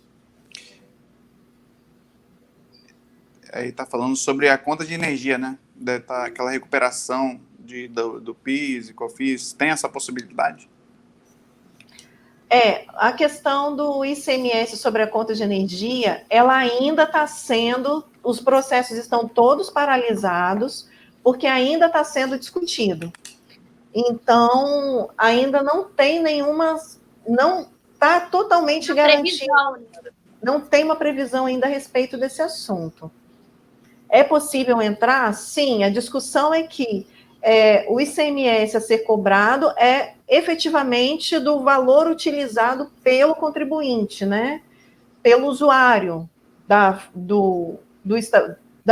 Aí está falando sobre a conta de energia, né? Aquela recuperação do PIS e COFINS. Tem essa possibilidade? A questão do ICMS sobre a conta de energia, ela ainda está sendo, os processos estão todos paralisados, porque ainda está sendo discutido. Então, ainda não tem não está totalmente garantido. Não tem uma previsão ainda a respeito desse assunto. É possível entrar? Sim, a discussão é que o ICMS a ser cobrado é efetivamente do valor utilizado pelo contribuinte, né? Pelo usuário da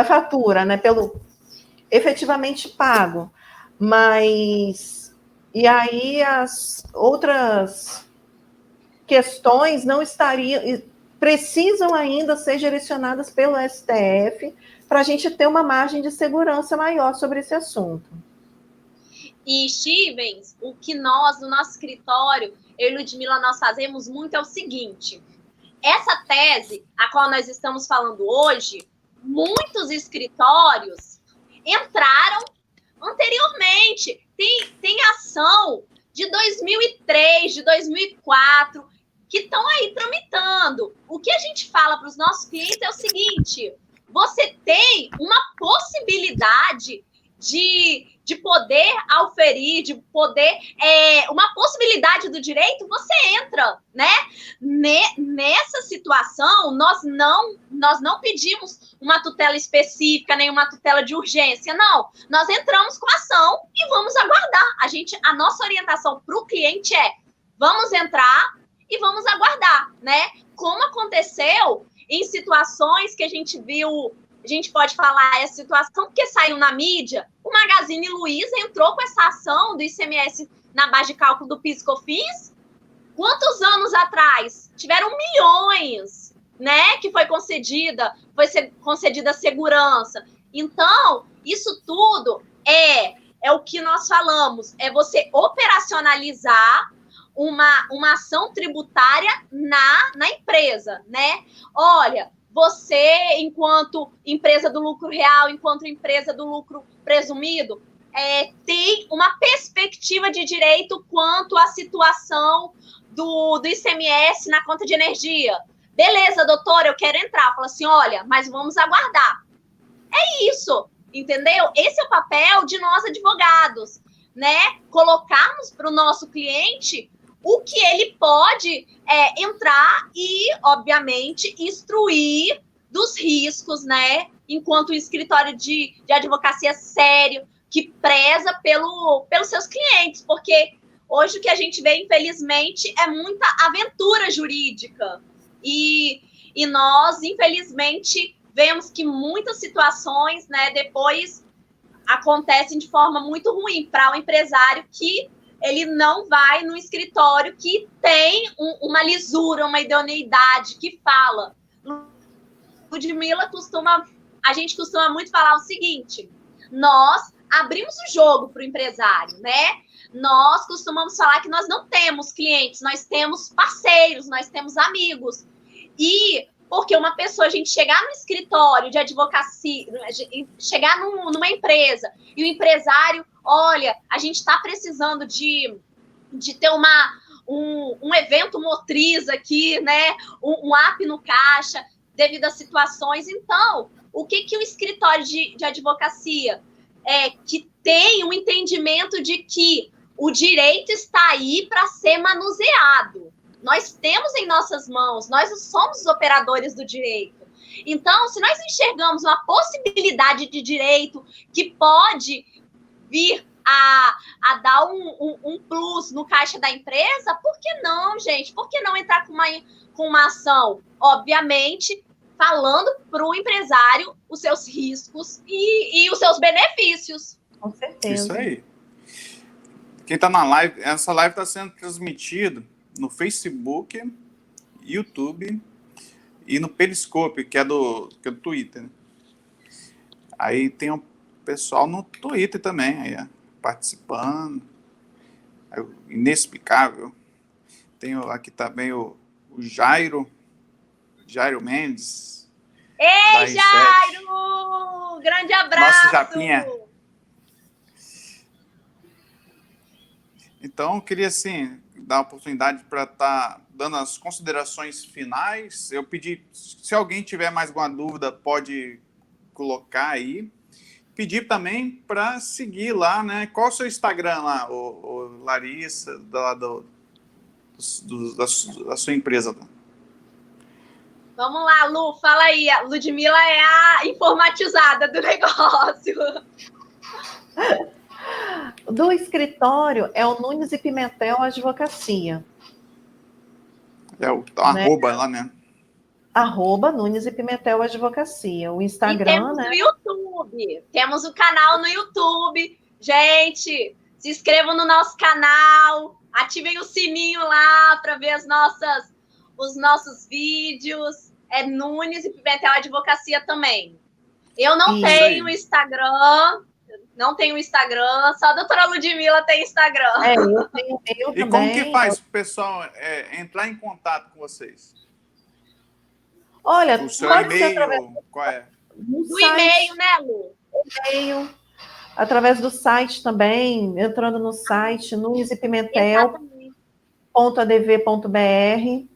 fatura, né? Pelo efetivamente pago. Mas, e aí as outras questões não precisam ainda ser direcionadas pelo STF para a gente ter uma margem de segurança maior sobre esse assunto. E, Stevens, o que nós, no nosso escritório, eu e Ludmila, nós fazemos muito é o seguinte: essa tese, a qual nós estamos falando hoje, muitos escritórios entraram anteriormente. Tem ação de 2003, de 2004, que estão aí tramitando. O que a gente fala para os nossos clientes é o seguinte: você tem uma possibilidade de poder auferir, de poder, uma possibilidade do direito, você entra, né? Nessa situação, nós não pedimos uma tutela específica, nem uma tutela de urgência, não. Nós entramos com a ação e vamos aguardar. A nossa orientação para o cliente é: vamos entrar e vamos aguardar, né? Como aconteceu em situações que a gente viu. A gente pode falar essa situação porque saiu na mídia. O Magazine Luiza entrou com essa ação do ICMS na base de cálculo do PIS e COFINS. Quantos anos atrás? Tiveram milhões, né? Que foi concedida segurança. Então, isso tudo é o que nós falamos. É você operacionalizar uma ação tributária na empresa, né? Olha, você, enquanto empresa do lucro real, enquanto empresa do lucro presumido, tem uma perspectiva de direito quanto à situação do ICMS na conta de energia. Beleza, doutora, eu quero entrar. Fala assim, olha, mas vamos aguardar. É isso, entendeu? Esse é o papel de nós advogados, né? Colocarmos para o nosso cliente o que ele pode entrar e, obviamente, instruir dos riscos, né? Enquanto um escritório de advocacia sério, que preza pelos seus clientes, porque hoje o que a gente vê, infelizmente, é muita aventura jurídica. E nós, infelizmente, vemos que muitas situações, né, depois acontecem de forma muito ruim para o empresário que ele não vai no escritório que tem uma lisura, uma idoneidade, que fala. Ludmila a gente costuma muito falar o seguinte: nós abrimos o jogo para o empresário, né? Nós costumamos falar que nós não temos clientes, nós temos parceiros, nós temos amigos. E porque uma pessoa, a gente chegar no escritório de advocacia, chegar numa empresa, e o empresário, olha, a gente está precisando de ter um evento motriz aqui, né? Um app no caixa, devido a situações. Então, o que o escritório de advocacia que tem um entendimento de que o direito está aí para ser manuseado. Nós temos em nossas mãos, nós somos os operadores do direito. Então, se nós enxergamos uma possibilidade de direito que pode vir a dar um plus no caixa da empresa, por que não, gente? Por que não entrar com uma ação? Obviamente, falando para o empresário os seus riscos e os seus benefícios. Com certeza. Isso aí. quem está na live, essa live está sendo transmitida no Facebook, YouTube e no Periscope, que é do Twitter. Né? Aí tem o pessoal no Twitter também, aí, participando. É inexplicável. Tem aqui também o Jairo Mendes. Ei, Jairo! Grande abraço! Nosso Japinha. Então, eu queria, assim, dar a oportunidade para estar dando as considerações finais. Eu pedi, se alguém tiver mais alguma dúvida, pode colocar aí. Pedir também para seguir lá, né? Qual é o seu Instagram lá, o Larissa, da sua empresa? Vamos lá, Lu, fala aí. A Ludmila é a informatizada do negócio. Do escritório é o Nunes e Pimentel Advocacia. É o arroba lá, né? @ Nunes e Pimentel Advocacia. O Instagram, e temos no YouTube. Temos o canal no YouTube. Gente, se inscrevam no nosso canal. Ativem o sininho lá para ver os nossos vídeos. É Nunes e Pimentel Advocacia também. Eu não tenho Instagram. Não tenho Instagram. Só a doutora Ludmila tem Instagram. Eu tenho eu também. E como que faz o pessoal entrar em contato com vocês? Olha, o seu e-mail, qual é? Do e-mail, né, Lu? E-mail, através do site também, entrando no site nunesepimentel.adv.br,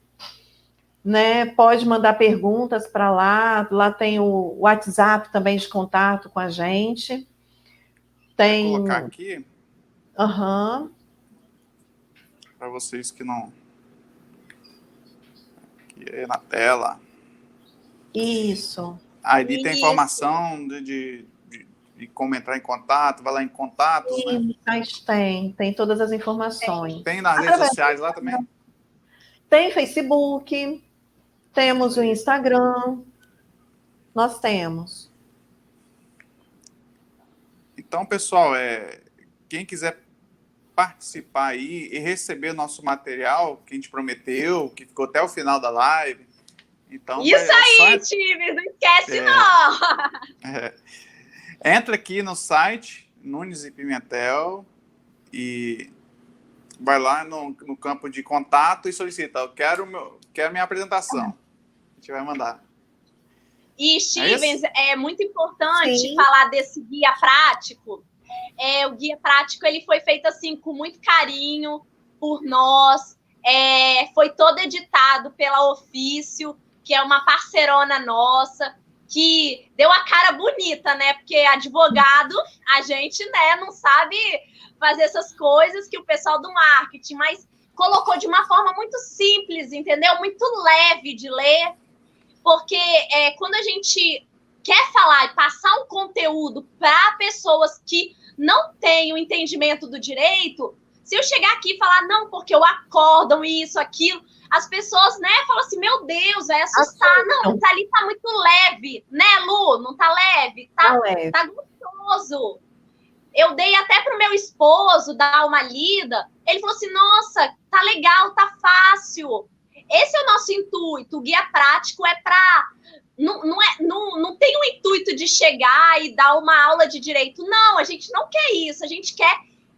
né? Pode mandar perguntas para lá tem o WhatsApp também de contato com a gente. Tem... Vou colocar aqui. Para vocês que não... Aqui é na tela. Isso. Ali tem informação de como entrar em contato, vai lá em contatos, né? Tem todas as informações. Tem nas redes sociais lá também? Tem Facebook, temos o Instagram, nós temos. Então, pessoal, quem quiser participar aí e receber nosso material que a gente prometeu, que ficou até o final da live, então, isso aí, Tives, não esquece não! Entra aqui no site Nunes e Pimentel e vai lá no campo de contato e solicita. Eu quero minha apresentação. A gente vai mandar. E, Stevens, é muito importante falar desse guia prático. O guia prático ele foi feito assim com muito carinho por nós. Foi todo editado pela Ofício, que é uma parceirona nossa, que deu a cara bonita, né? Porque advogado, a gente, né, não sabe fazer essas coisas que o pessoal do marketing, mas colocou de uma forma muito simples, entendeu? Muito leve de ler, porque quando a gente quer falar e passar um conteúdo para pessoas que não têm o entendimento do direito, se eu chegar aqui e falar, não, porque o acórdão, isso, aquilo, as pessoas, né, falam assim, meu Deus, vai assustar. Não, tá ali, tá muito leve, né, Lu? Não tá leve? Tá gostoso. Eu dei até pro meu esposo dar uma lida. Ele falou assim, nossa, tá legal, tá fácil. Esse é o nosso intuito. O guia prático é para... Não tem o intuito de chegar e dar uma aula de direito. Não, a gente não quer isso. A gente quer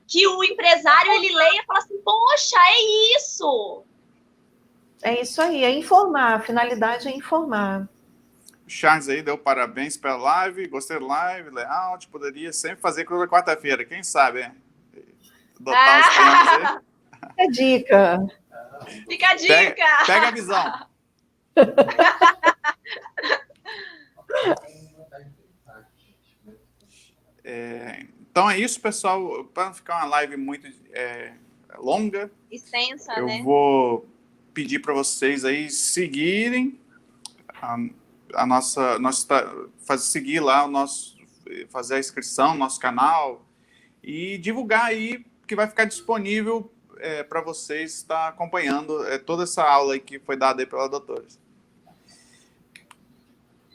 que o empresário, ele leia e fala assim, poxa, é isso. É isso aí, é informar. A finalidade é informar. O Charles aí deu parabéns pela live, gostei da live, layout, poderia sempre fazer toda quarta-feira, quem sabe, hein? Adotar os temas aí. Fica a dica. Fica a dica. Pega a visão. Então é isso, pessoal. Para não ficar uma live muito longa, extensa, eu né? vou pedir para vocês aí seguirem seguir lá fazer a inscrição no nosso canal e divulgar aí que vai ficar disponível para vocês estar acompanhando toda essa aula aí que foi dada aí pela doutora.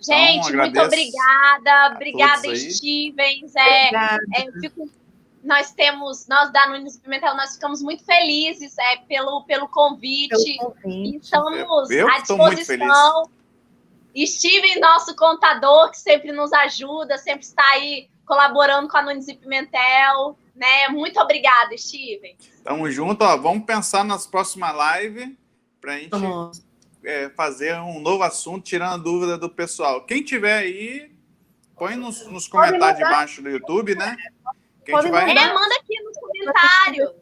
Gente, muito obrigada. Obrigada, Stevens. Eu fico nós da Nunes e Pimentel, nós ficamos muito felizes pelo convite. E estamos à disposição. Steven, nosso contador, que sempre nos ajuda, sempre está aí colaborando com a Nunes e Pimentel, né? Muito obrigada, Steven. Tamo junto, ó. Vamos pensar nas próximas lives para a gente fazer um novo assunto, tirando a dúvida do pessoal. Quem tiver aí, põe nos comentários de baixo do YouTube, né? Que a gente vai... manda aqui nos comentários.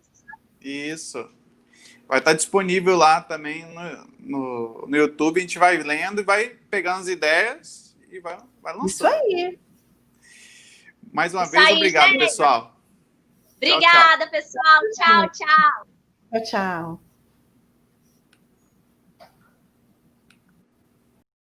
Isso. Vai estar disponível lá também no YouTube. A gente vai lendo e vai pegando as ideias e vai lançando. Isso aí. Mais uma vez, obrigado, pessoal. Obrigada, pessoal. Tchau, tchau. Tchau, tchau.